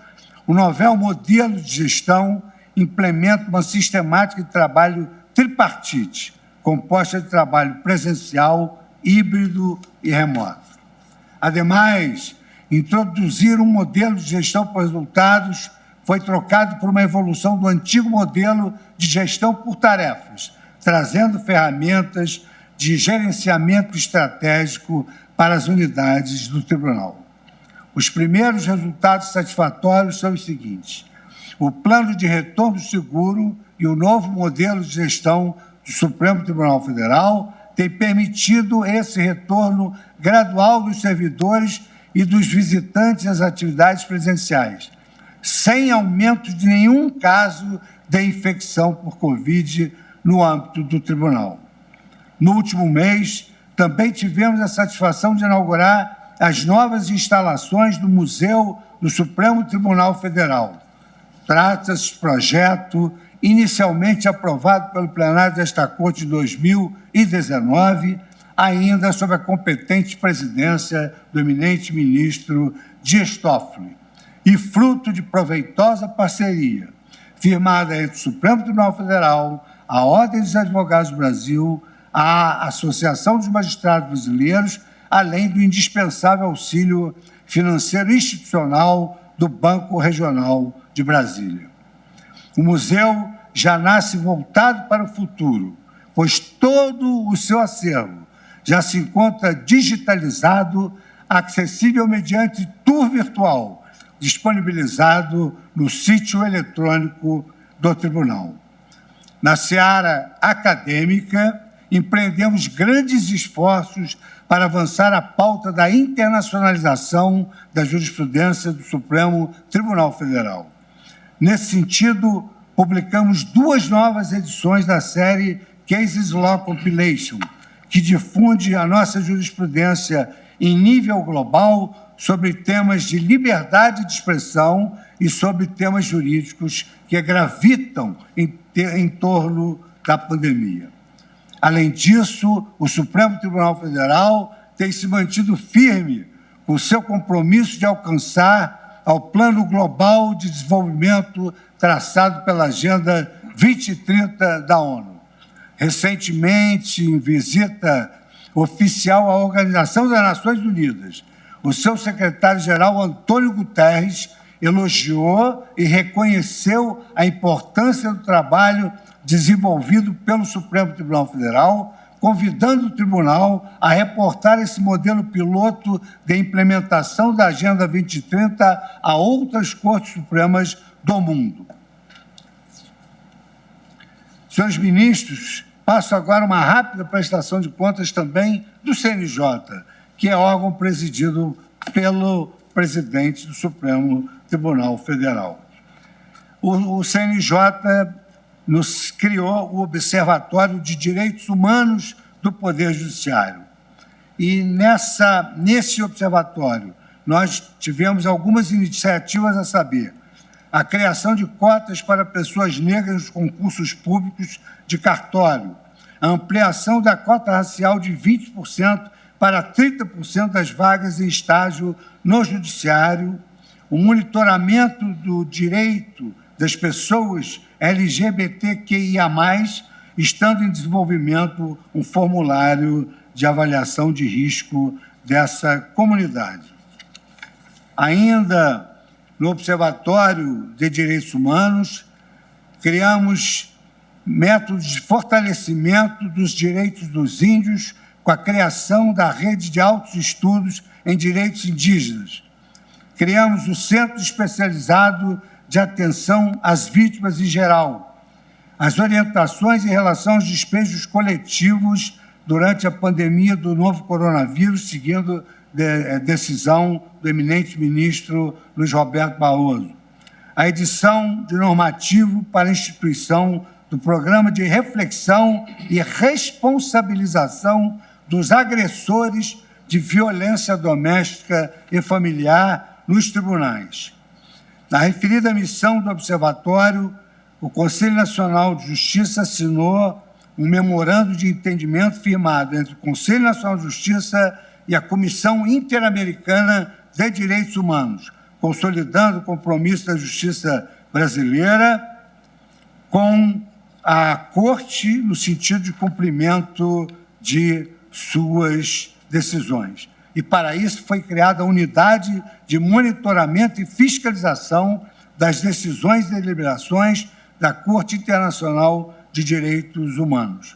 o novel modelo de gestão implementa uma sistemática de trabalho tripartite, composta de trabalho presencial, híbrido e remoto. Ademais, introduzir um modelo de gestão por resultados foi trocado por uma evolução do antigo modelo de gestão por tarefas, trazendo ferramentas de gerenciamento estratégico para as unidades do Tribunal. Os primeiros resultados satisfatórios são os seguintes: o plano de retorno seguro e o novo modelo de gestão do Supremo Tribunal Federal têm permitido esse retorno gradual dos servidores e dos visitantes às atividades presenciais, sem aumento de nenhum caso de infecção por Covid no âmbito do Tribunal. No último mês, também tivemos a satisfação de inaugurar as novas instalações do Museu do Supremo Tribunal Federal. Trata-se de projeto inicialmente aprovado pelo plenário desta Corte em 2019, ainda sob a competente presidência do eminente ministro Dias Toffoli, e fruto de proveitosa parceria firmada entre o Supremo Tribunal Federal, a Ordem dos Advogados do Brasil, a Associação dos Magistrados Brasileiros, além do indispensável auxílio financeiro institucional do Banco Regional de Brasília. O museu já nasce voltado para o futuro, pois todo o seu acervo já se encontra digitalizado, acessível mediante tour virtual, disponibilizado no sítio eletrônico do Tribunal. Na seara acadêmica, empreendemos grandes esforços para avançar a pauta da internacionalização da jurisprudência do Supremo Tribunal Federal. Nesse sentido, publicamos 2 novas edições da série Cases Law Compilation, que difunde a nossa jurisprudência em nível global sobre temas de liberdade de expressão e sobre temas jurídicos que gravitam em torno da pandemia. Além disso, o Supremo Tribunal Federal tem se mantido firme com seu compromisso de alcançar ao Plano Global de Desenvolvimento traçado pela Agenda 2030 da ONU. Recentemente, em visita oficial à Organização das Nações Unidas, o seu secretário-geral, Antônio Guterres, elogiou e reconheceu a importância do trabalho desenvolvido pelo Supremo Tribunal Federal, convidando o Tribunal a reportar esse modelo piloto de implementação da Agenda 2030 a outras Cortes Supremas do mundo. Senhores ministros, passo agora uma rápida prestação de contas também do CNJ, que é órgão presidido pelo presidente do Supremo Tribunal Federal. O CNJ nos criou o Observatório de Direitos Humanos do Poder Judiciário. E nesse observatório, nós tivemos algumas iniciativas a saber: a criação de cotas para pessoas negras nos concursos públicos de cartório, a ampliação da cota racial de 20% para 30% das vagas em estágio no Judiciário, o monitoramento do direito das pessoas LGBTQIA+, estando em desenvolvimento um formulário de avaliação de risco dessa comunidade. Ainda no Observatório de Direitos Humanos, criamos métodos de fortalecimento dos direitos dos índios com a criação da rede de altos estudos em direitos indígenas. Criamos o Centro Especializado de Atenção às Vítimas em Geral, as orientações em relação aos despejos coletivos durante a pandemia do novo coronavírus, seguindo a decisão do eminente ministro Luiz Roberto Barroso, a edição de normativo para a instituição do Programa de Reflexão e Responsabilização dos Agressores de Violência Doméstica e Familiar nos tribunais. Na referida missão do Observatório, o Conselho Nacional de Justiça assinou um memorando de entendimento firmado entre o Conselho Nacional de Justiça e a Comissão Interamericana de Direitos Humanos, consolidando o compromisso da justiça brasileira com a Corte no sentido de cumprimento de suas decisões. E, para isso, foi criada a Unidade de Monitoramento e Fiscalização das Decisões e Deliberações da Corte Internacional de Direitos Humanos.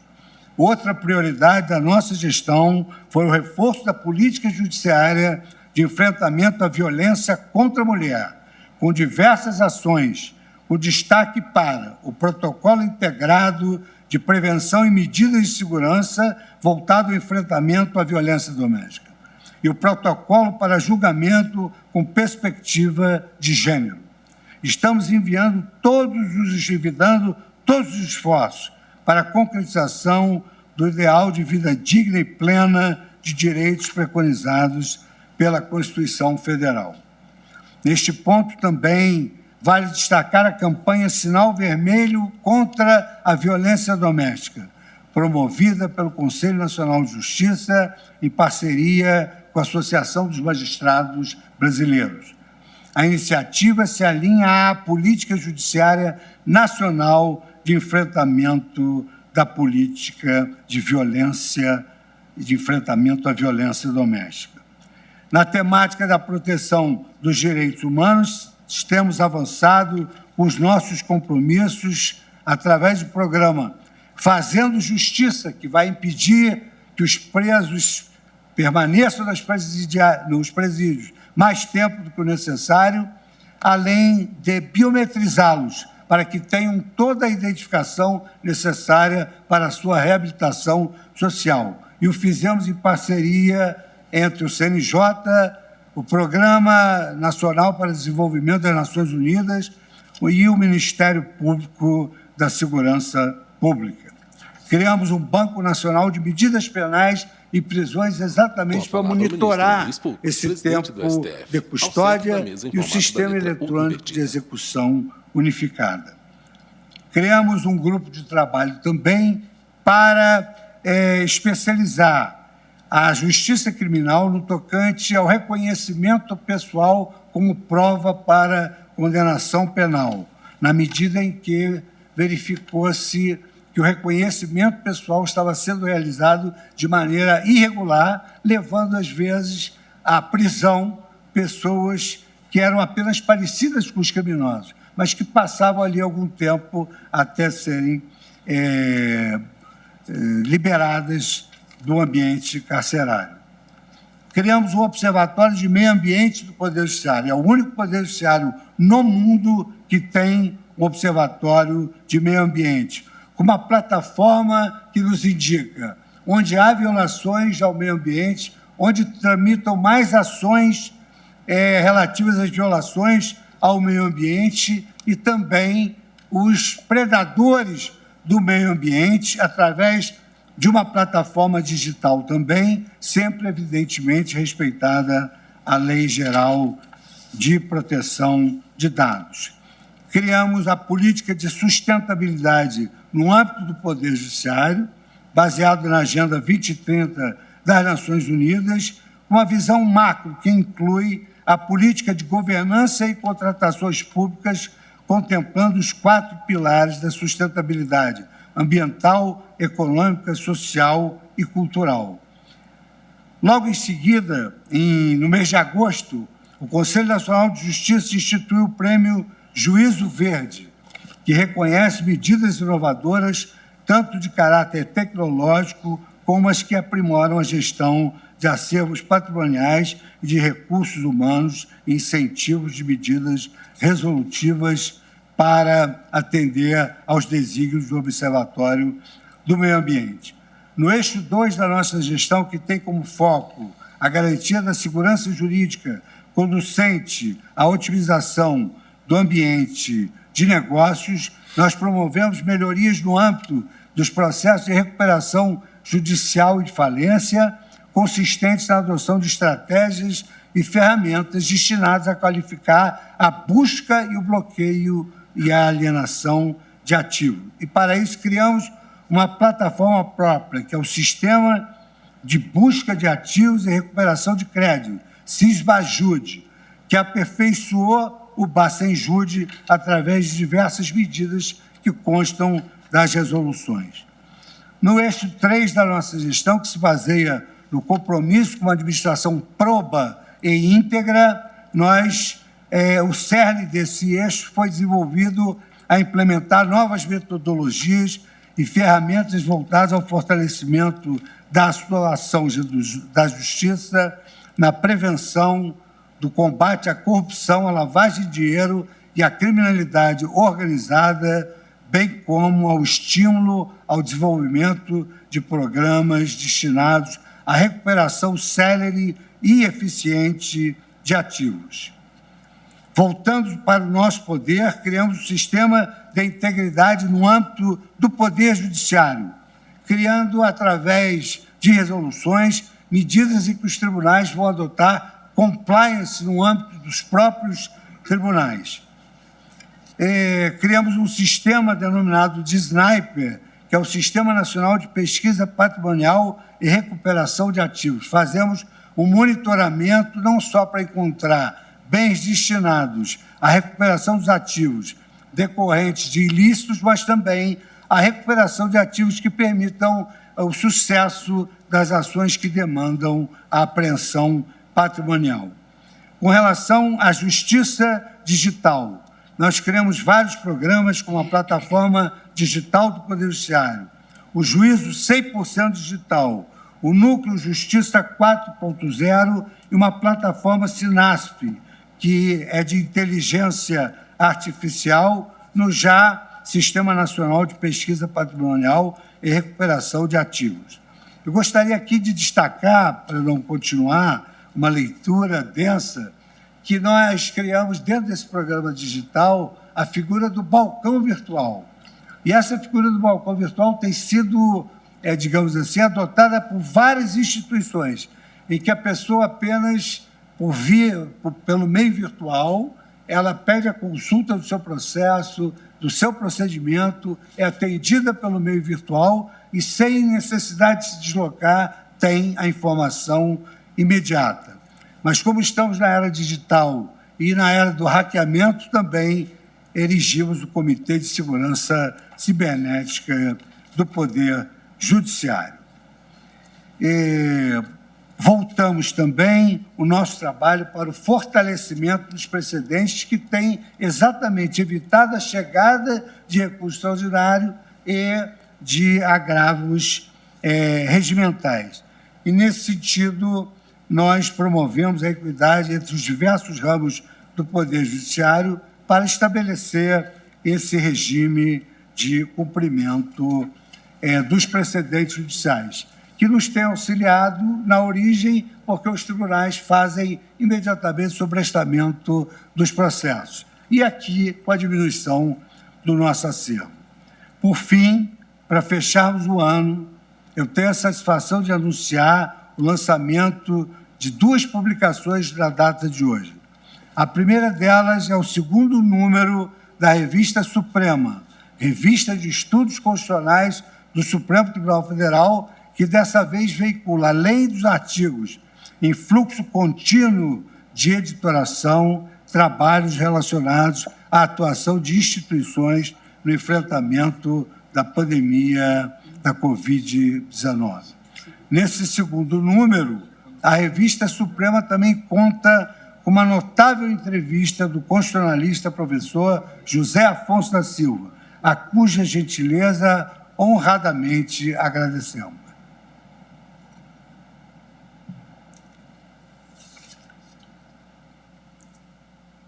Outra prioridade da nossa gestão foi o reforço da política judiciária de enfrentamento à violência contra a mulher, com diversas ações, o destaque para o Protocolo Integrado de Prevenção e Medidas de Segurança voltado ao enfrentamento à violência doméstica e o Protocolo para Julgamento com Perspectiva de Gênero. Estamos enviando todos os esforços para a concretização do ideal de vida digna e plena de direitos preconizados pela Constituição Federal. Neste ponto também vale destacar a campanha Sinal Vermelho contra a Violência Doméstica, promovida pelo Conselho Nacional de Justiça em parceria com a Associação dos Magistrados Brasileiros. a iniciativa se alinha à política judiciária nacional de enfrentamento da política de violência e de enfrentamento à violência doméstica. Na temática da proteção dos direitos humanos, temos avançado com os nossos compromissos através do programa Fazendo Justiça, que vai impedir que os presos permaneçam nos presídios mais tempo do que o necessário, além de biometrizá-los, para que tenham toda a identificação necessária para a sua reabilitação social. E o fizemos em parceria entre o CNJ, o Programa Nacional para o Desenvolvimento das Nações Unidas e o Ministério Público da Segurança Pública. Criamos um Banco Nacional de Medidas Penais e prisões exatamente para monitorar esse tempo de custódia e o sistema eletrônico de execução unificada. Criamos um grupo de trabalho também para especializar a justiça criminal no tocante ao reconhecimento pessoal como prova para condenação penal, na medida em que verificou-se que o reconhecimento pessoal estava sendo realizado de maneira irregular, levando, às vezes, à prisão pessoas que eram apenas parecidas com os criminosos, mas que passavam ali algum tempo até serem liberadas do ambiente carcerário. Criamos um observatório de meio ambiente do Poder Judiciário. É o único Poder Judiciário no mundo que tem um observatório de meio ambiente, com uma plataforma que nos indica onde há violações ao meio ambiente, onde tramitam mais ações relativas às violações ao meio ambiente e também os predadores do meio ambiente, através de uma plataforma digital também, sempre, evidentemente, respeitada a Lei Geral de Proteção de Dados. Criamos a política de sustentabilidade no âmbito do Poder Judiciário, baseado na Agenda 2030 das Nações Unidas, uma visão macro que inclui a política de governança e contratações públicas, contemplando os 4 pilares da sustentabilidade: ambiental, econômica, social e cultural. Logo em seguida, no mês de agosto, o Conselho Nacional de Justiça instituiu o Prêmio Juízo Verde, que reconhece medidas inovadoras, tanto de caráter tecnológico, como as que aprimoram a gestão de acervos patrimoniais e de recursos humanos e incentivos de medidas resolutivas para atender aos desígnios do Observatório do Meio Ambiente. No eixo 2 da nossa gestão, que tem como foco a garantia da segurança jurídica conducente à otimização do ambiente de negócios, nós promovemos melhorias no âmbito dos processos de recuperação judicial e de falência, consistentes na adoção de estratégias e ferramentas destinadas a qualificar a busca e o bloqueio e a alienação de ativos. E, para isso, criamos uma plataforma própria, que é o Sistema de Busca de Ativos e Recuperação de Crédito, SISBAJUDE, que aperfeiçoou o Bacenjude através de diversas medidas que constam das resoluções. No eixo 3 da nossa gestão, que se baseia no compromisso com uma administração proba e íntegra, o cerne desse eixo foi desenvolvido a implementar novas metodologias e ferramentas voltadas ao fortalecimento da atuação da justiça na prevenção do combate à corrupção, à lavagem de dinheiro e à criminalidade organizada, bem como ao estímulo ao desenvolvimento de programas destinados à recuperação célere e eficiente de ativos. Voltando para o nosso poder, criamos um sistema de integridade no âmbito do Poder Judiciário, criando, através de resoluções, medidas em que os tribunais vão adotar compliance no âmbito dos próprios tribunais. Criamos um sistema denominado de SNIPER, que é o Sistema Nacional de Pesquisa Patrimonial e Recuperação de Ativos. Fazemos um monitoramento não só para encontrar bens destinados à recuperação dos ativos decorrentes de ilícitos, mas também a recuperação de ativos que permitam o sucesso das ações que demandam a apreensão patrimonial. Com relação à justiça digital, nós criamos vários programas como a plataforma digital do Poder Judiciário, o juízo 100% digital, o Núcleo Justiça 4.0 e uma plataforma Sinasp, que é de inteligência artificial no já Sistema Nacional de Pesquisa Patrimonial e Recuperação de Ativos. Eu gostaria aqui de destacar, para não continuar uma leitura densa, que nós criamos dentro desse programa digital a figura do balcão virtual. E essa figura do balcão virtual tem sido, digamos assim, adotada por várias instituições, em que a pessoa apenas, pelo meio virtual, ela pede a consulta do seu processo, do seu procedimento, é atendida pelo meio virtual e, sem necessidade de se deslocar, tem a informação imediata. Mas, como estamos na era digital e na era do hackeamento, também erigimos o Comitê de Segurança Cibernética do Poder Judiciário. Voltamos também o nosso trabalho para o fortalecimento dos precedentes que têm exatamente evitado a chegada de recurso extraordinário e de agravos regimentais. E, nesse sentido, nós promovemos a equidade entre os diversos ramos do Poder Judiciário para estabelecer esse regime de cumprimento dos precedentes judiciais, que nos tem auxiliado na origem, porque os tribunais fazem imediatamente sobrestamento dos processos. E aqui, com a diminuição do nosso acervo. Por fim, para fecharmos o ano, eu tenho a satisfação de anunciar o lançamento de 2 publicações na data de hoje. A primeira delas é o 2º número da Revista Suprema, Revista de Estudos Constitucionais do Supremo Tribunal Federal, que dessa vez veicula, além dos artigos em fluxo contínuo de editoração, trabalhos relacionados à atuação de instituições no enfrentamento da pandemia da Covid-19. Nesse 2º número, a Revista Suprema também conta com uma notável entrevista do constitucionalista professor José Afonso da Silva, a cuja gentileza honradamente agradecemos.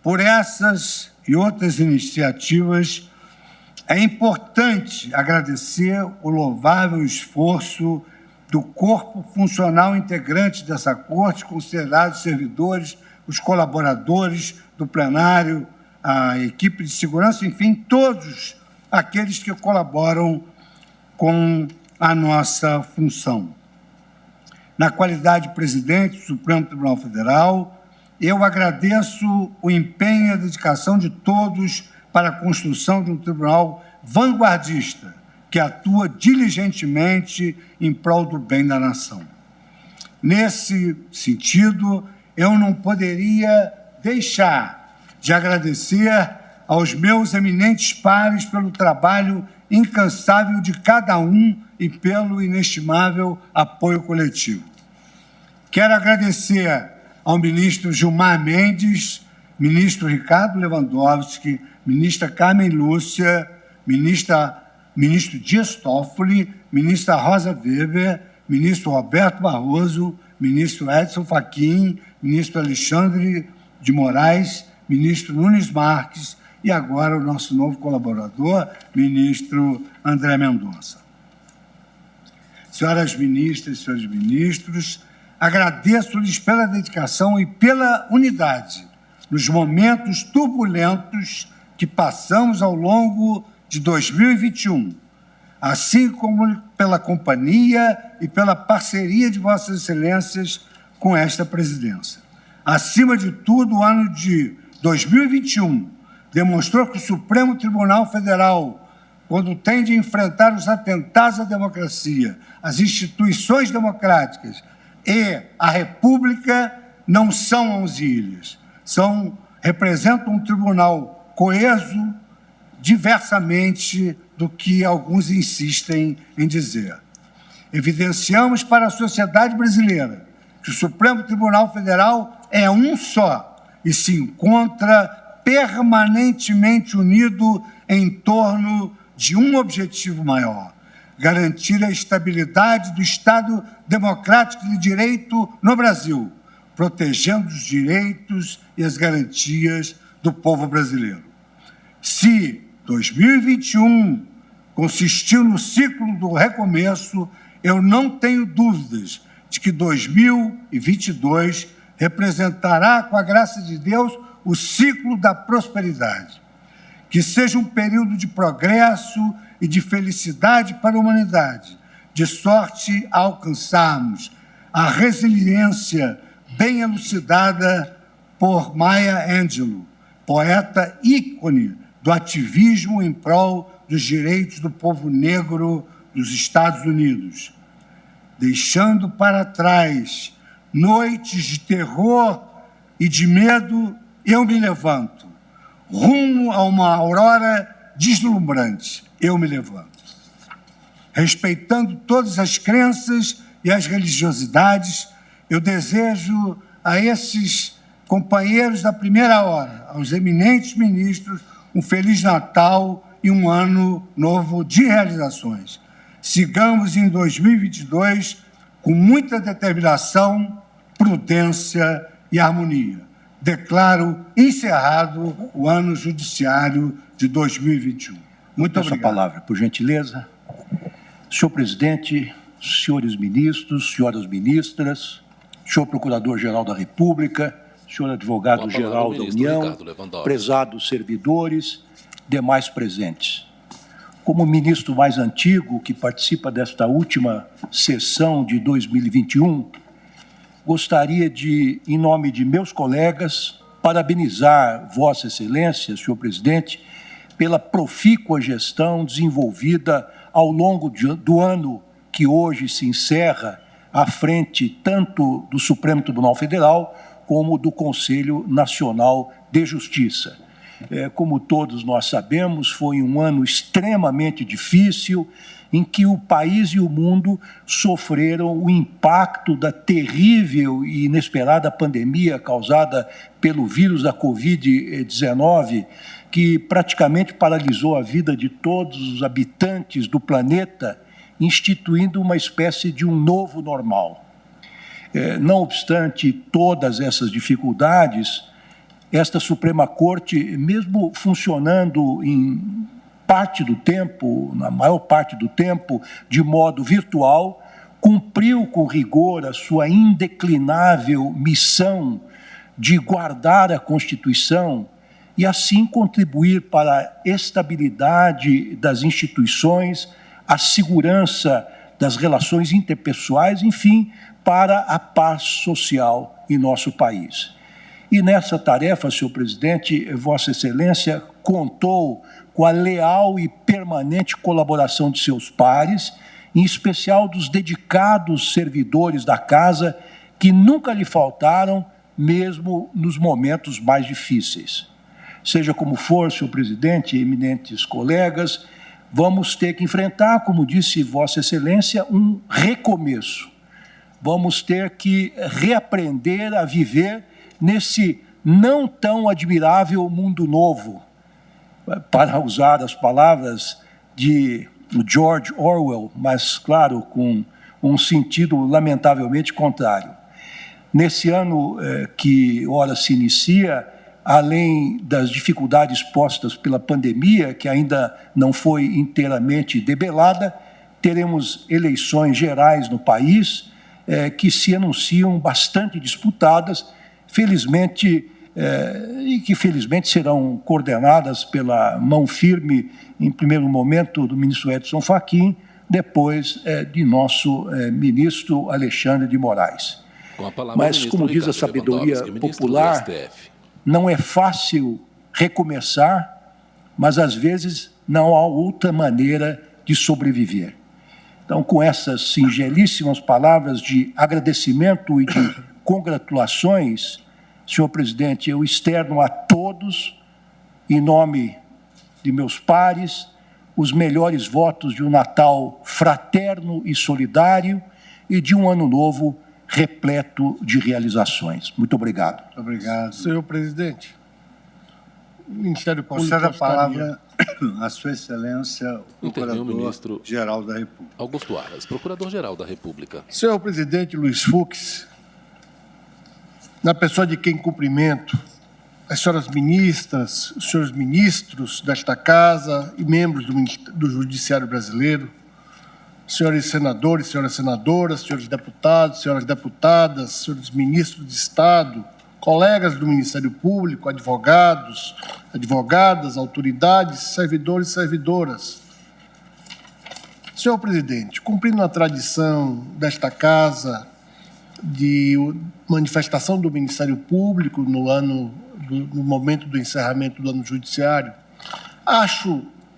Por essas e outras iniciativas, é importante agradecer o louvável esforço do corpo funcional integrante dessa Corte, considerados servidores, os colaboradores do plenário, a equipe de segurança, enfim, todos aqueles que colaboram com a nossa função. Na qualidade de presidente do Supremo Tribunal Federal, eu agradeço o empenho e a dedicação de todos para a construção de um tribunal vanguardista, que atua diligentemente em prol do bem da nação. Nesse sentido, eu não poderia deixar de agradecer aos meus eminentes pares pelo trabalho incansável de cada um e pelo inestimável apoio coletivo. Quero agradecer ao ministro Gilmar Mendes, ministro Ricardo Lewandowski, ministra Carmen Lúcia, ministro Dias Toffoli, ministra Rosa Weber, ministro Roberto Barroso, ministro Edson Fachin, ministro Alexandre de Moraes, ministro Nunes Marques e agora o nosso novo colaborador, ministro André Mendonça. Senhoras ministras, senhores ministros, agradeço-lhes pela dedicação e pela unidade nos momentos turbulentos que passamos ao longo de 2021, assim como pela companhia e pela parceria de Vossas Excelências com esta presidência. Acima de tudo, o ano de 2021 demonstrou que o Supremo Tribunal Federal, quando tem de enfrentar os atentados à democracia, as instituições democráticas e a República, não são 11 ilhas, representam um tribunal coeso, diversamente do que alguns insistem em dizer. Evidenciamos para a sociedade brasileira que o Supremo Tribunal Federal é um só e se encontra permanentemente unido em torno de um objetivo maior: garantir a estabilidade do Estado democrático de direito no Brasil, protegendo os direitos e as garantias do povo brasileiro. Se 2021 consistiu no ciclo do recomeço, eu não tenho dúvidas de que 2022 representará, com a graça de Deus, o ciclo da prosperidade. Que seja um período de progresso e de felicidade para a humanidade, de sorte a alcançarmos a resiliência bem elucidada por Maya Angelou, poeta ícone do ativismo em prol dos direitos do povo negro dos Estados Unidos, deixando para trás noites de terror e de medo, eu me levanto, rumo a uma aurora deslumbrante, eu me levanto. Respeitando todas as crenças e as religiosidades, eu desejo a esses companheiros da primeira hora, aos eminentes ministros, um Feliz Natal e um ano novo de realizações. Sigamos em 2022 com muita determinação, prudência e harmonia. Declaro encerrado o ano judiciário de 2021. Muito obrigado. Peço a palavra, por gentileza. Senhor presidente, senhores ministros, senhoras ministras, senhor procurador-geral da República, senhor advogado-geral da União, prezados servidores, demais presentes. Como ministro mais antigo que participa desta última sessão de 2021, gostaria de, em nome de meus colegas, parabenizar Vossa Excelência, senhor presidente, pela profícua gestão desenvolvida ao longo do ano que hoje se encerra à frente tanto do Supremo Tribunal Federal como do Conselho Nacional de Justiça. Como todos nós sabemos, foi um ano extremamente difícil, em que o país e o mundo sofreram o impacto da terrível e inesperada pandemia causada pelo vírus da Covid-19, que praticamente paralisou a vida de todos os habitantes do planeta, instituindo uma espécie de um novo normal. Não obstante todas essas dificuldades, esta Suprema Corte, mesmo funcionando em parte do tempo, na maior parte do tempo, de modo virtual, cumpriu com rigor a sua indeclinável missão de guardar a Constituição e, assim, contribuir para a estabilidade das instituições, a segurança das relações interpessoais, enfim, para a paz social em nosso país. E nessa tarefa, senhor presidente, Vossa Excelência contou com a leal e permanente colaboração de seus pares, em especial dos dedicados servidores da Casa, que nunca lhe faltaram, mesmo nos momentos mais difíceis. Seja como for, senhor presidente, eminentes colegas, vamos ter que enfrentar, como disse Vossa Excelência, um recomeço. Vamos ter que reaprender a viver nesse não tão admirável mundo novo, para usar as palavras de George Orwell, mas, claro, com um sentido lamentavelmente contrário. Nesse ano que ora se inicia, além das dificuldades postas pela pandemia, que ainda não foi inteiramente debelada, teremos eleições gerais no país que se anunciam bastante disputadas, felizmente, e que felizmente serão coordenadas pela mão firme, em primeiro momento, do ministro Edson Fachin, depois de nosso ministro Alexandre de Moraes. Mas, como diz a sabedoria popular, não é fácil recomeçar, mas, às vezes, não há outra maneira de sobreviver. Então, com essas singelíssimas palavras de agradecimento e de congratulações, Senhor presidente, eu externo a todos, em nome de meus pares, os melhores votos de um Natal fraterno e solidário e de um ano novo repleto de realizações. Muito obrigado. Muito obrigado. Senhor presidente, o Ministério Público... Concede a palavra a Sua Excelência, o Procurador-Geral da República. Augusto Aras, Procurador-Geral da República. Senhor presidente Luiz Fux, na pessoa de quem cumprimento as senhoras ministras, os senhores ministros desta Casa e membros do Judiciário Brasileiro, senhores senadores, senhoras senadoras, senhores deputados, senhoras deputadas, senhores ministros de Estado, colegas do Ministério Público, advogados, advogadas, autoridades, servidores e servidoras. Senhor presidente, cumprindo a tradição desta Casa de manifestação do Ministério Público no momento do encerramento do ano judiciário,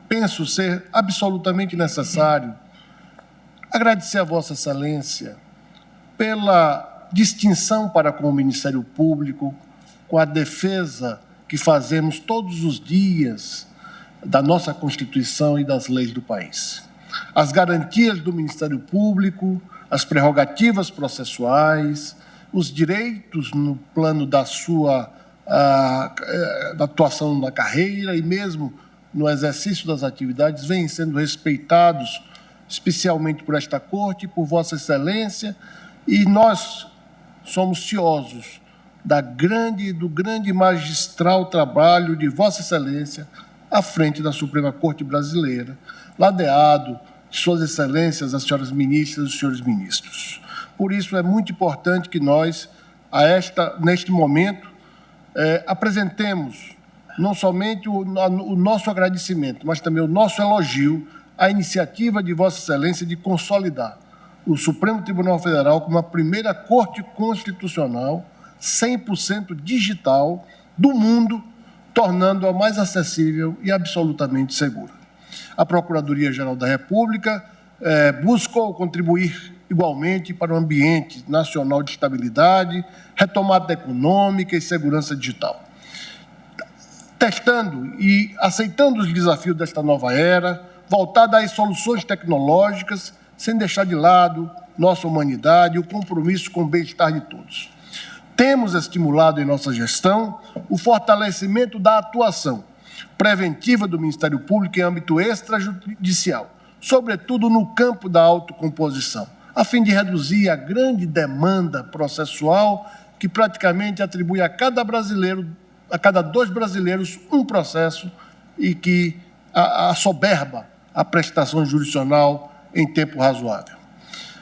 penso ser absolutamente necessário agradecer a Vossa Excelência pela distinção para com o Ministério Público, com a defesa que fazemos todos os dias da nossa Constituição e das leis do país. As garantias do Ministério Público, as prerrogativas processuais, os direitos no plano da sua da atuação na carreira e mesmo no exercício das atividades vêm sendo respeitados especialmente por esta Corte e por Vossa Excelência, e nós somos ciosos do grande e magistral trabalho de Vossa Excelência à frente da Suprema Corte Brasileira, ladeado de Suas Excelências, as senhoras ministras e os senhores ministros. Por isso, é muito importante que nós, neste momento, apresentemos não somente o nosso agradecimento, mas também o nosso elogio à iniciativa de Vossa Excelência de consolidar o Supremo Tribunal Federal como a primeira Corte Constitucional 100% digital do mundo, tornando-a mais acessível e absolutamente segura. A Procuradoria-Geral da República buscou contribuir igualmente para um ambiente nacional de estabilidade, retomada econômica e segurança digital. Testando e aceitando os desafios desta nova era, voltada às soluções tecnológicas, sem deixar de lado nossa humanidade e o compromisso com o bem-estar de todos. Temos estimulado em nossa gestão o fortalecimento da atuação preventiva do Ministério Público em âmbito extrajudicial, sobretudo no campo da autocomposição, a fim de reduzir a grande demanda processual que praticamente atribui a cada dois brasileiros um processo e que assoberba a prestação jurisdicional em tempo razoável.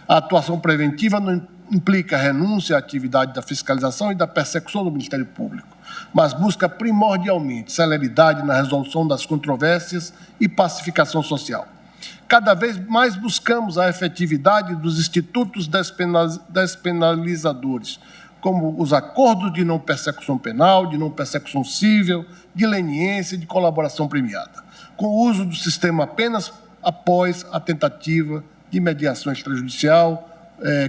A atuação preventiva não implica renúncia à atividade da fiscalização e da persecução do Ministério Público, mas busca primordialmente celeridade na resolução das controvérsias e pacificação social. Cada vez mais buscamos a efetividade dos institutos despenalizadores, como os acordos de não persecução penal, de não persecução civil, de leniência e de colaboração premiada, com o uso do sistema apenas após a tentativa de mediação extrajudicial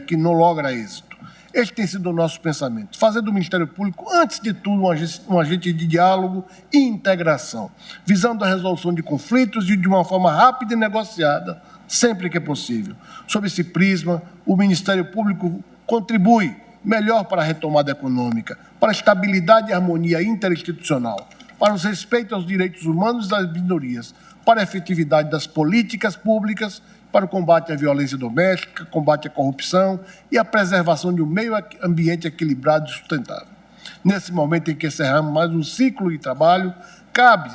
que não logra êxito. Este tem sido o nosso pensamento, fazer do Ministério Público, antes de tudo, um agente de diálogo e integração, visando a resolução de conflitos e de uma forma rápida e negociada, sempre que é possível. Sob esse prisma, o Ministério Público contribui melhor para a retomada econômica, para a estabilidade e harmonia interinstitucional, para os respeitos aos direitos humanos das minorias, para a efetividade das políticas públicas, para o combate à violência doméstica, combate à corrupção e a preservação de um meio ambiente equilibrado e sustentável. Nesse momento em que encerramos mais um ciclo de trabalho, cabe,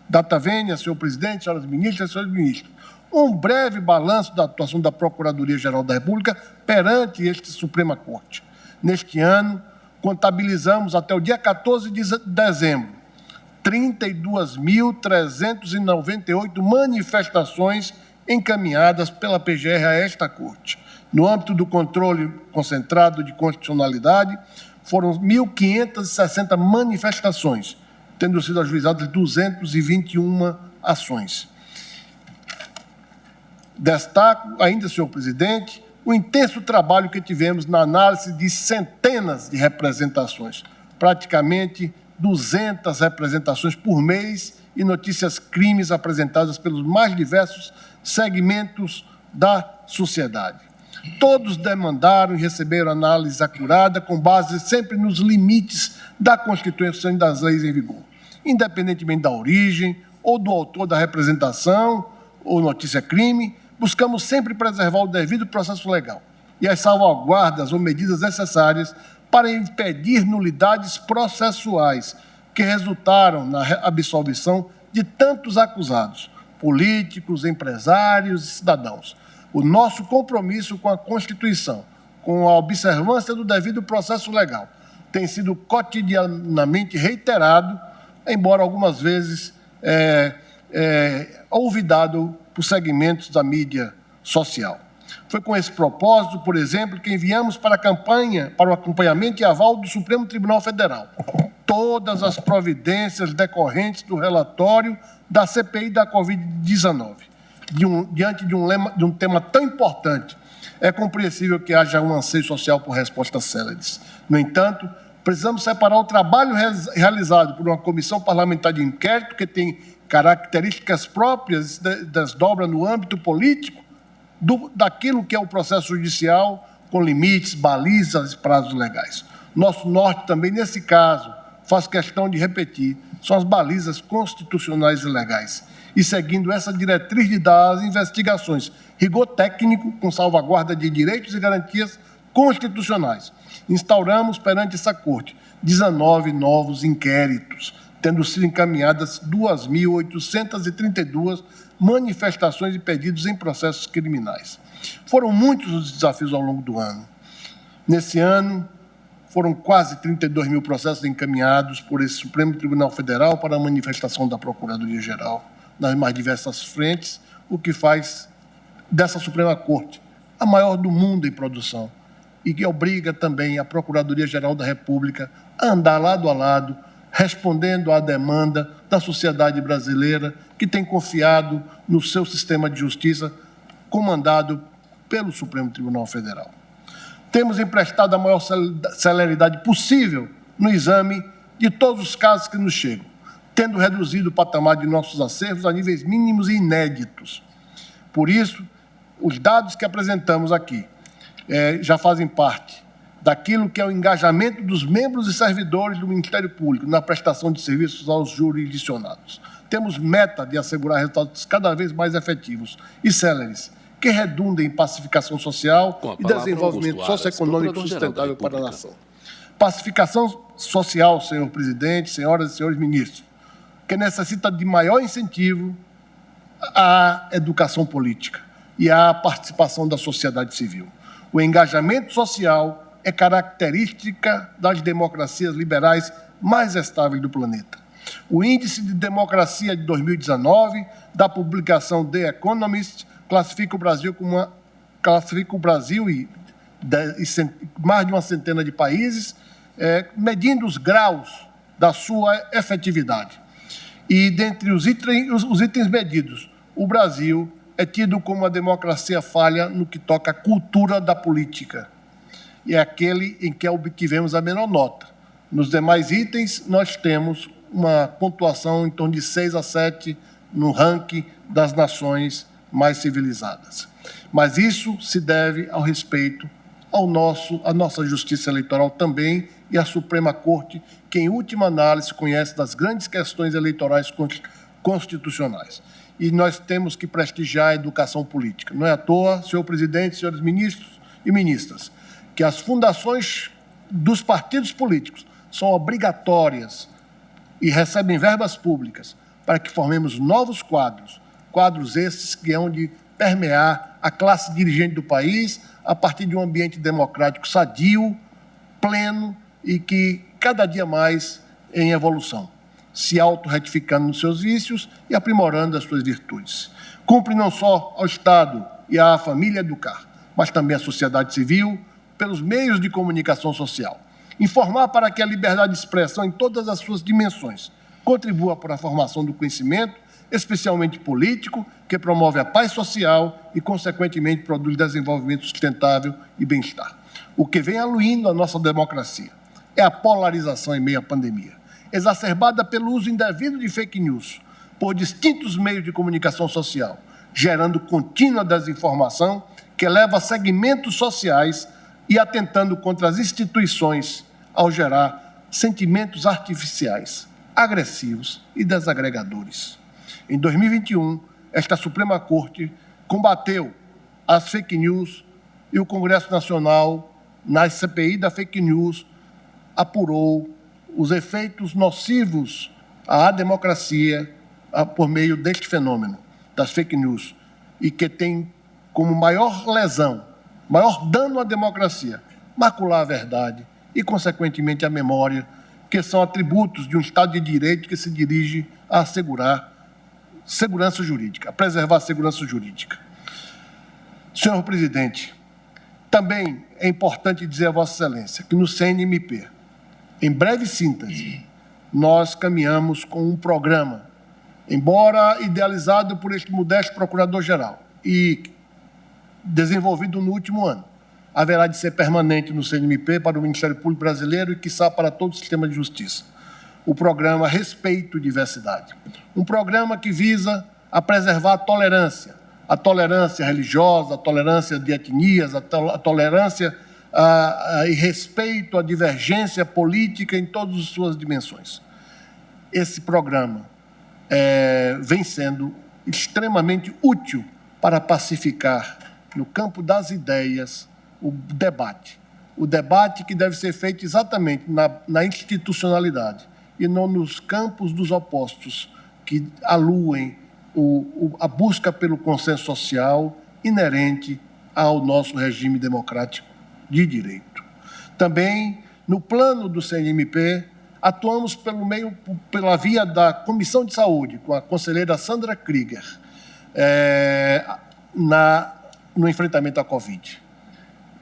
data vênia, senhor presidente, senhoras ministras e senhores ministros, um breve balanço da atuação da Procuradoria-Geral da República perante esta Suprema Corte. Neste ano, contabilizamos até o dia 14 de dezembro 32.398 manifestações encaminhadas pela PGR a esta Corte. No âmbito do controle concentrado de constitucionalidade, foram 1.560 manifestações, tendo sido ajuizadas 221 ações. Destaco ainda, senhor presidente, o intenso trabalho que tivemos na análise de centenas de representações, praticamente 200 representações por mês e notícias crimes apresentadas pelos mais diversos segmentos da sociedade. Todos demandaram e receberam análise acurada com base sempre nos limites da Constituição e das leis em vigor, independentemente da origem ou do autor da representação ou notícia-crime. Buscamos sempre preservar o devido processo legal e as salvaguardas ou medidas necessárias para impedir nulidades processuais que resultaram na absolvição de tantos acusados, políticos, empresários e cidadãos. O nosso compromisso com a Constituição, com a observância do devido processo legal, tem sido cotidianamente reiterado, embora algumas vezes olvidado por segmentos da mídia social. Foi com esse propósito, por exemplo, que enviamos para a campanha, para o acompanhamento e aval do Supremo Tribunal Federal, todas as providências decorrentes do relatório da CPI da Covid-19. Diante de um tema tão importante, é compreensível que haja um anseio social por respostas céleres. No entanto, precisamos separar o trabalho realizado por uma comissão parlamentar de inquérito, que tem características próprias, desdobra no âmbito político, daquilo que é o processo judicial, com limites, balizas e prazos legais. Nosso norte também, nesse caso, faz questão de repetir, são as balizas constitucionais e legais. E seguindo essa diretriz das investigações, rigor técnico com salvaguarda de direitos e garantias constitucionais, instauramos perante essa Corte 19 novos inquéritos, tendo sido encaminhadas 2.832 manifestações e pedidos em processos criminais. Foram muitos os desafios ao longo do ano. Nesse ano, foram quase 32 mil processos encaminhados por esse Supremo Tribunal Federal para a manifestação da Procuradoria-Geral nas mais diversas frentes, o que faz dessa Suprema Corte a maior do mundo em produção e que obriga também a Procuradoria-Geral da República a andar lado a lado, respondendo à demanda da sociedade brasileira, que tem confiado no seu sistema de justiça, comandado pelo Supremo Tribunal Federal. Temos emprestado a maior celeridade possível no exame de todos os casos que nos chegam, tendo reduzido o patamar de nossos acervos a níveis mínimos e inéditos. Por isso, os dados que apresentamos aqui já fazem parte daquilo que é o engajamento dos membros e servidores do Ministério Público na prestação de serviços aos jurisdicionados. Temos meta de assegurar resultados cada vez mais efetivos e céleres, que redundem em pacificação social e desenvolvimento socioeconômico sustentável para a nação. Pacificação social, senhor presidente, senhoras e senhores ministros, que necessita de maior incentivo à educação política e à participação da sociedade civil. O engajamento social é característica das democracias liberais mais estáveis do planeta. O Índice de Democracia de 2019, da publicação The Economist, classifica o Brasil e mais de uma centena de países, medindo os graus da sua efetividade. E, dentre os itens medidos, o Brasil é tido como uma democracia falha no que toca à cultura da política. E é aquele em que obtivemos a menor nota. Nos demais itens, nós temos uma pontuação em torno de 6 a 7 no ranking das nações mais civilizadas. Mas isso se deve ao respeito à nossa justiça eleitoral também e à Suprema Corte, que, em última análise, conhece das grandes questões eleitorais constitucionais. E nós temos que prestigiar a educação política. Não é à toa, senhor presidente, senhores ministros e ministras, que as fundações dos partidos políticos são obrigatórias e recebem verbas públicas para que formemos novos quadros esses que hão de permear a classe dirigente do país a partir de um ambiente democrático sadio, pleno e que cada dia mais em evolução, se auto-retificando nos seus vícios e aprimorando as suas virtudes. Cumpre não só ao Estado e à família educar, mas também à sociedade civil, pelos meios de comunicação social. Informar para que a liberdade de expressão em todas as suas dimensões contribua para a formação do conhecimento, especialmente político, que promove a paz social e, consequentemente, produz desenvolvimento sustentável e bem-estar. O que vem aluindo a nossa democracia é a polarização em meio à pandemia, exacerbada pelo uso indevido de fake news por distintos meios de comunicação social, gerando contínua desinformação que leva a segmentos sociais e atentando contra as instituições ao gerar sentimentos artificiais, agressivos e desagregadores. Em 2021, esta Suprema Corte combateu as fake news e o Congresso Nacional, na CPI da fake news, apurou os efeitos nocivos à democracia por meio deste fenômeno das fake news e que tem como maior lesão, maior dano à democracia, macular a verdade e, consequentemente, a memória, que são atributos de um Estado de Direito que se dirige a assegurar segurança jurídica, a preservar a segurança jurídica. Senhor presidente, também é importante dizer a Vossa Excelência que no CNMP, em breve síntese, nós caminhamos com um programa, embora idealizado por este modesto Procurador-Geral e desenvolvido no último ano, haverá de ser permanente no CNMP para o Ministério Público Brasileiro e, quiçá, para todo o sistema de justiça. O programa Respeito e Diversidade. Um programa que visa a preservar a tolerância religiosa, a tolerância de etnias, a tolerância e respeito à divergência política em todas as suas dimensões. Esse programa vem sendo extremamente útil para pacificar, no campo das ideias, o debate que deve ser feito exatamente na institucionalidade e não nos campos dos opostos que aluem a busca pelo consenso social inerente ao nosso regime democrático de direito. Também, no plano do CNMP, atuamos pela via da Comissão de Saúde, com a conselheira Sandra Krieger, no enfrentamento à Covid.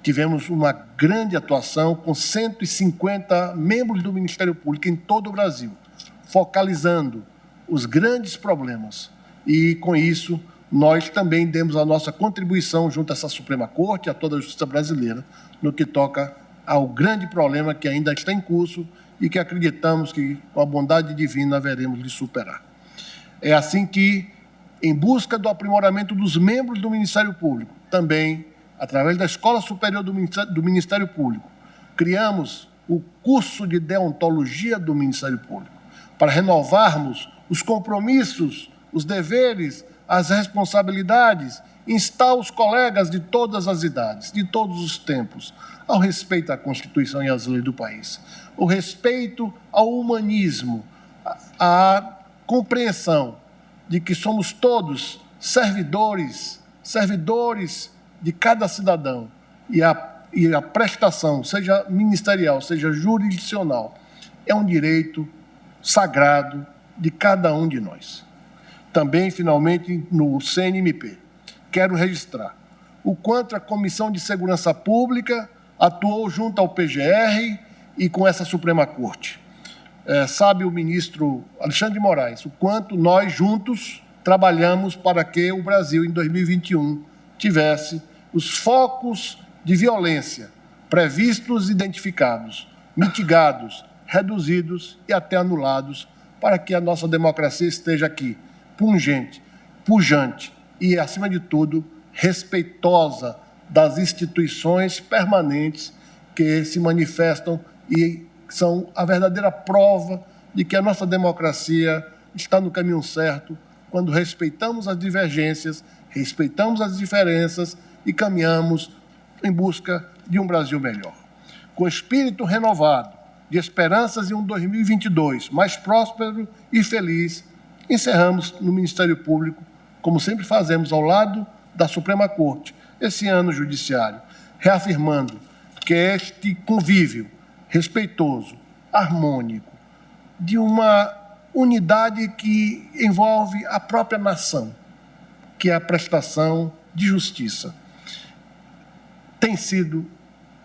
Tivemos uma grande atuação com 150 membros do Ministério Público em todo o Brasil, focalizando os grandes problemas. E, com isso, nós também demos a nossa contribuição junto a essa Suprema Corte, a toda a justiça brasileira, no que toca ao grande problema que ainda está em curso e que acreditamos que, com a bondade divina, haveremos de superar. É assim que, em busca do aprimoramento dos membros do Ministério Público, também, através da Escola Superior do Ministério Público, criamos o curso de deontologia do Ministério Público, para renovarmos os compromissos, os deveres, as responsabilidades, instar os colegas de todas as idades, de todos os tempos, ao respeito à Constituição e às leis do país, o respeito ao humanismo, à compreensão de que somos todos servidores de cada cidadão e a prestação, seja ministerial, seja jurisdicional, é um direito sagrado de cada um de nós. Também, finalmente, no CNMP, quero registrar o quanto a Comissão de Segurança Pública atuou junto ao PGR e com essa Suprema Corte. Sabe o ministro Alexandre de Moraes o quanto nós juntos trabalhamos para que o Brasil, em 2021, tivesse os focos de violência previstos, identificados, mitigados, reduzidos e até anulados, para que a nossa democracia esteja aqui, pujante e, acima de tudo, respeitosa das instituições permanentes que se manifestam e são a verdadeira prova de que a nossa democracia está no caminho certo quando respeitamos as divergências, respeitamos as diferenças e caminhamos em busca de um Brasil melhor. Com espírito renovado, de esperanças em um 2022 mais próspero e feliz, encerramos no Ministério Público, como sempre fazemos ao lado da Suprema Corte, esse ano judiciário, reafirmando que este convívio respeitoso, harmônico, de uma unidade que envolve a própria nação, que é a prestação de justiça, tem sido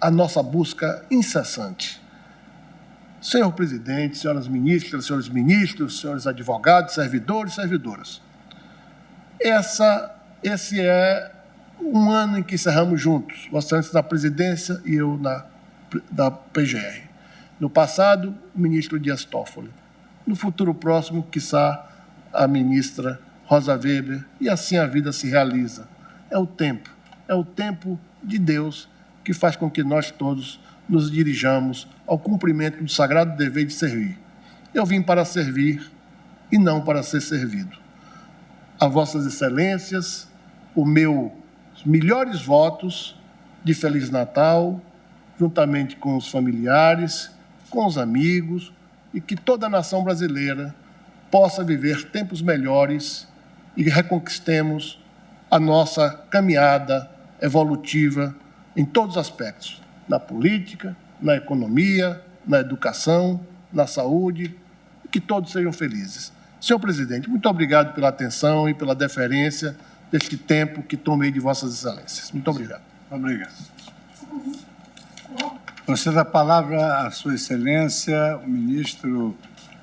a nossa busca incessante. Senhor presidente, senhoras ministras, senhores ministros, senhores advogados, servidores, servidoras, esse é um ano em que encerramos juntos, Vossa Excelência na presidência e eu da PGR. No passado, o ministro Dias Toffoli. No futuro próximo, quiçá, a ministra Rosa Weber, e assim a vida se realiza. É o tempo de Deus que faz com que nós todos nos dirijamos ao cumprimento do sagrado dever de servir. Eu vim para servir e não para ser servido. A vossas excelências, os meus melhores votos de Feliz Natal, juntamente com os familiares, com os amigos, e que toda a nação brasileira possa viver tempos melhores e reconquistemos a nossa caminhada evolutiva em todos os aspectos, na política, na economia, na educação, na saúde, e que todos sejam felizes. Senhor presidente, muito obrigado pela atenção e pela deferência deste tempo que tomei de vossas excelências. Muito obrigado. Obrigado. Conceda a palavra à sua excelência, o ministro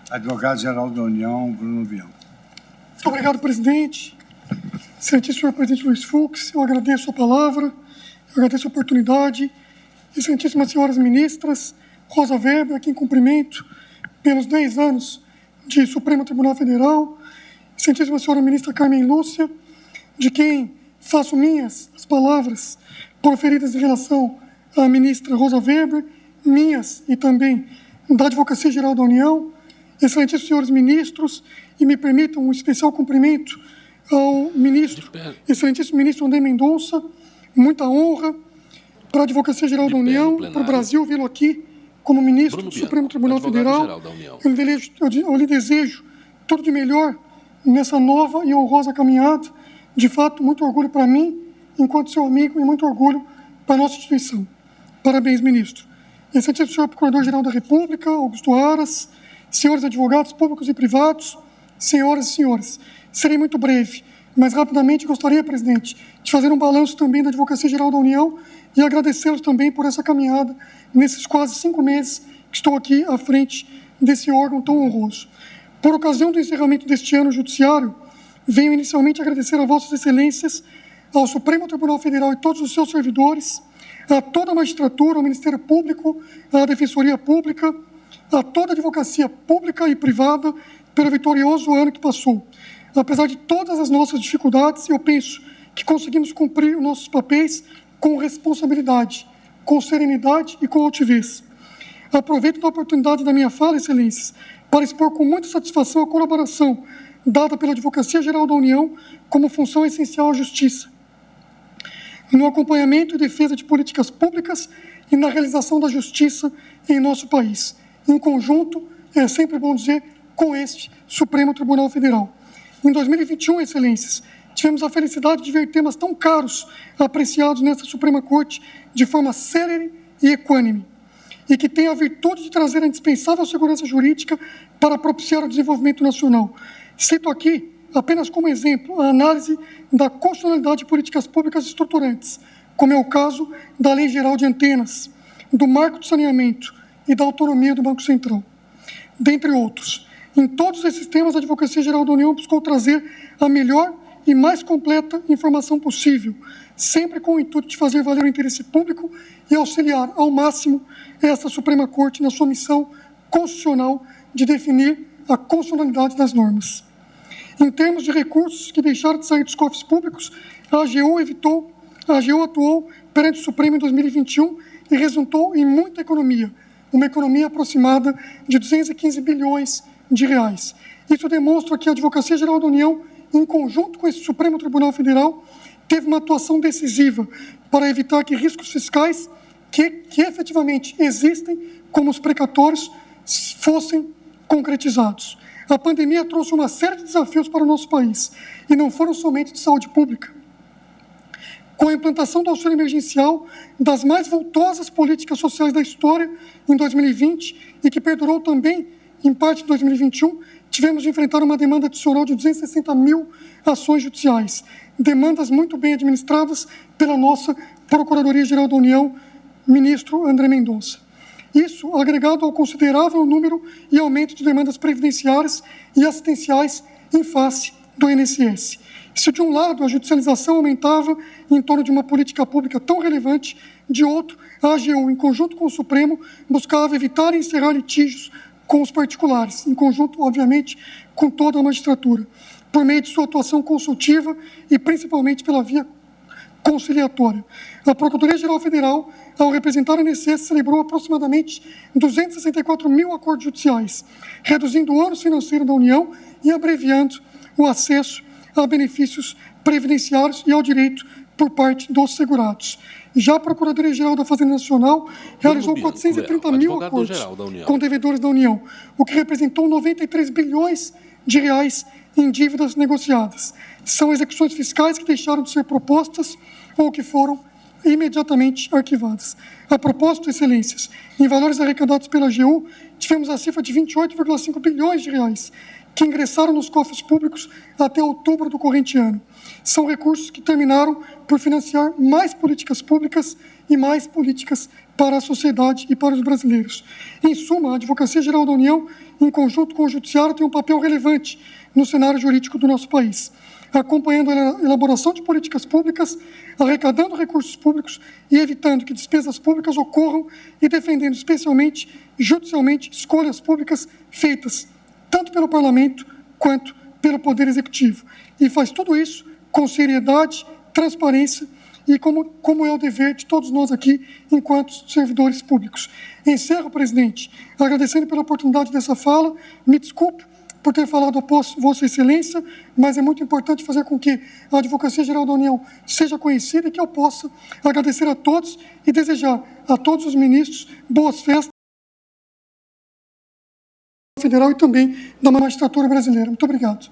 advogado-geral da União, Bruno Bianco. Muito obrigado, presidente. Excelentíssimo senhor presidente Luiz Fux, eu agradeço a palavra, eu agradeço a oportunidade. Excelentíssimas senhoras ministras, Rosa Weber, a quem cumprimento pelos 10 anos de Supremo Tribunal Federal, excelentíssima senhora ministra Carmen Lúcia, de quem faço minhas as palavras proferidas em relação à ministra Rosa Weber, minhas e também da Advocacia Geral da União, excelentíssimos senhores ministros, e me permitam um especial cumprimento ao ministro, excelentíssimo ministro André Mendonça, muita honra para a Advocacia Geral da União, para o Brasil vê-lo aqui como ministro do Supremo Tribunal Federal. Eu lhe desejo tudo de melhor nessa nova e honrosa caminhada. De fato, muito orgulho para mim, enquanto seu amigo, e muito orgulho para a nossa instituição. Parabéns, ministro. Excelentíssimo senhor Procurador-Geral da República, Augusto Aras, senhores advogados públicos e privados, senhoras e senhores. Serei muito breve, mas rapidamente gostaria, presidente, de fazer um balanço também da Advocacia Geral da União e agradecê-los também por essa caminhada nesses quase 5 meses que estou aqui à frente desse órgão tão honroso. Por ocasião do encerramento deste ano judiciário, venho inicialmente agradecer a vossas excelências, ao Supremo Tribunal Federal e todos os seus servidores, a toda a magistratura, ao Ministério Público, à Defensoria Pública, a toda a advocacia pública e privada pelo vitorioso ano que passou. Apesar de todas as nossas dificuldades, eu penso que conseguimos cumprir os nossos papéis com responsabilidade, com serenidade e com altivez. Aproveito a oportunidade da minha fala, excelências, para expor com muita satisfação a colaboração dada pela Advocacia Geral da União como função essencial à Justiça, no acompanhamento e defesa de políticas públicas e na realização da justiça em nosso país. Em conjunto, é sempre bom dizer, com este Supremo Tribunal Federal. Em 2021, excelências, tivemos a felicidade de ver temas tão caros apreciados nesta Suprema Corte de forma célere e equânime, e que tem a virtude de trazer a indispensável segurança jurídica para propiciar o desenvolvimento nacional. Cito aqui, apenas como exemplo, a análise da constitucionalidade de políticas públicas estruturantes, como é o caso da Lei Geral de Antenas, do Marco de Saneamento e da autonomia do Banco Central, dentre outros. Em todos esses temas, a Advocacia Geral da União buscou trazer a melhor e mais completa informação possível, sempre com o intuito de fazer valer o interesse público e auxiliar ao máximo esta Suprema Corte na sua missão constitucional de definir a constitucionalidade das normas. Em termos de recursos que deixaram de sair dos cofres públicos, a AGU atuou perante o Supremo em 2021 e resultou em muita economia, uma economia aproximada de 215 bilhões de reais. Isso demonstra que a Advocacia Geral da União, em conjunto com esse Supremo Tribunal Federal, teve uma atuação decisiva para evitar que riscos fiscais que efetivamente existem, como os precatórios, fossem concretizados. A pandemia trouxe uma série de desafios para o nosso país, e não foram somente de saúde pública. Com a implantação do auxílio emergencial, das mais vultosas políticas sociais da história em 2020, e que perdurou também em parte de 2021, tivemos de enfrentar uma demanda adicional de 260 mil ações judiciais, demandas muito bem administradas pela nossa Procuradoria-Geral da União, ministro André Mendonça. Isso agregado ao considerável número e aumento de demandas previdenciárias e assistenciais em face do INSS. Se, de um lado, a judicialização aumentava em torno de uma política pública tão relevante, de outro, a AGU, em conjunto com o Supremo, buscava evitar e encerrar litígios com os particulares, em conjunto, obviamente, com toda a magistratura, por meio de sua atuação consultiva e, principalmente, pela via conciliatória. A Procuradoria-Geral Federal, ao representar a ANSES, celebrou aproximadamente 264 mil acordos judiciais, reduzindo o ônus financeiro da União e abreviando o acesso a benefícios previdenciários e ao direito por parte dos segurados. Já a Procuradoria-Geral da Fazenda Nacional realizou 430 mil acordos com devedores da União, o que representou 93 bilhões de reais em dívidas negociadas. São execuções fiscais que deixaram de ser propostas ou que foram imediatamente arquivadas. A propósito, excelências, em valores arrecadados pela AGU, tivemos a cifra de 28,5 bilhões de reais que ingressaram nos cofres públicos até outubro do corrente ano. São recursos que terminaram por financiar mais políticas públicas e mais políticas para a sociedade e para os brasileiros. Em suma, a Advocacia-Geral da União, em conjunto com o Judiciário, tem um papel relevante no cenário jurídico do nosso país, acompanhando a elaboração de políticas públicas, arrecadando recursos públicos e evitando que despesas públicas ocorram e defendendo especialmente, judicialmente, escolhas públicas feitas tanto pelo Parlamento quanto pelo Poder Executivo. E faz tudo isso com seriedade, transparência e como é o dever de todos nós aqui, enquanto servidores públicos. Encerro, presidente, agradecendo pela oportunidade dessa fala. Me desculpe por ter falado após Vossa Excelência, mas é muito importante fazer com que a Advocacia-Geral da União seja conhecida e que eu possa agradecer a todos e desejar a todos os ministros boas festas federal e também da magistratura brasileira. Muito obrigado.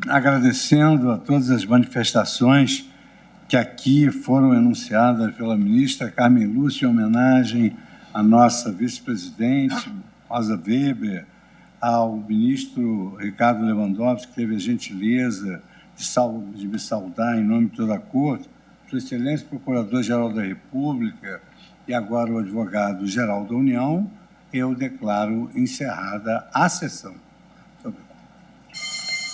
Agradecendo a todas as manifestações que aqui foram enunciadas pela ministra Carmen Lúcia, em homenagem à nossa vice-presidente, Rosa Weber, ao ministro Ricardo Lewandowski, que teve a gentileza de me saudar em nome de toda a Corte, Sua Excelência, Procurador-Geral da República e agora o Advogado-Geral da União, eu declaro encerrada a sessão.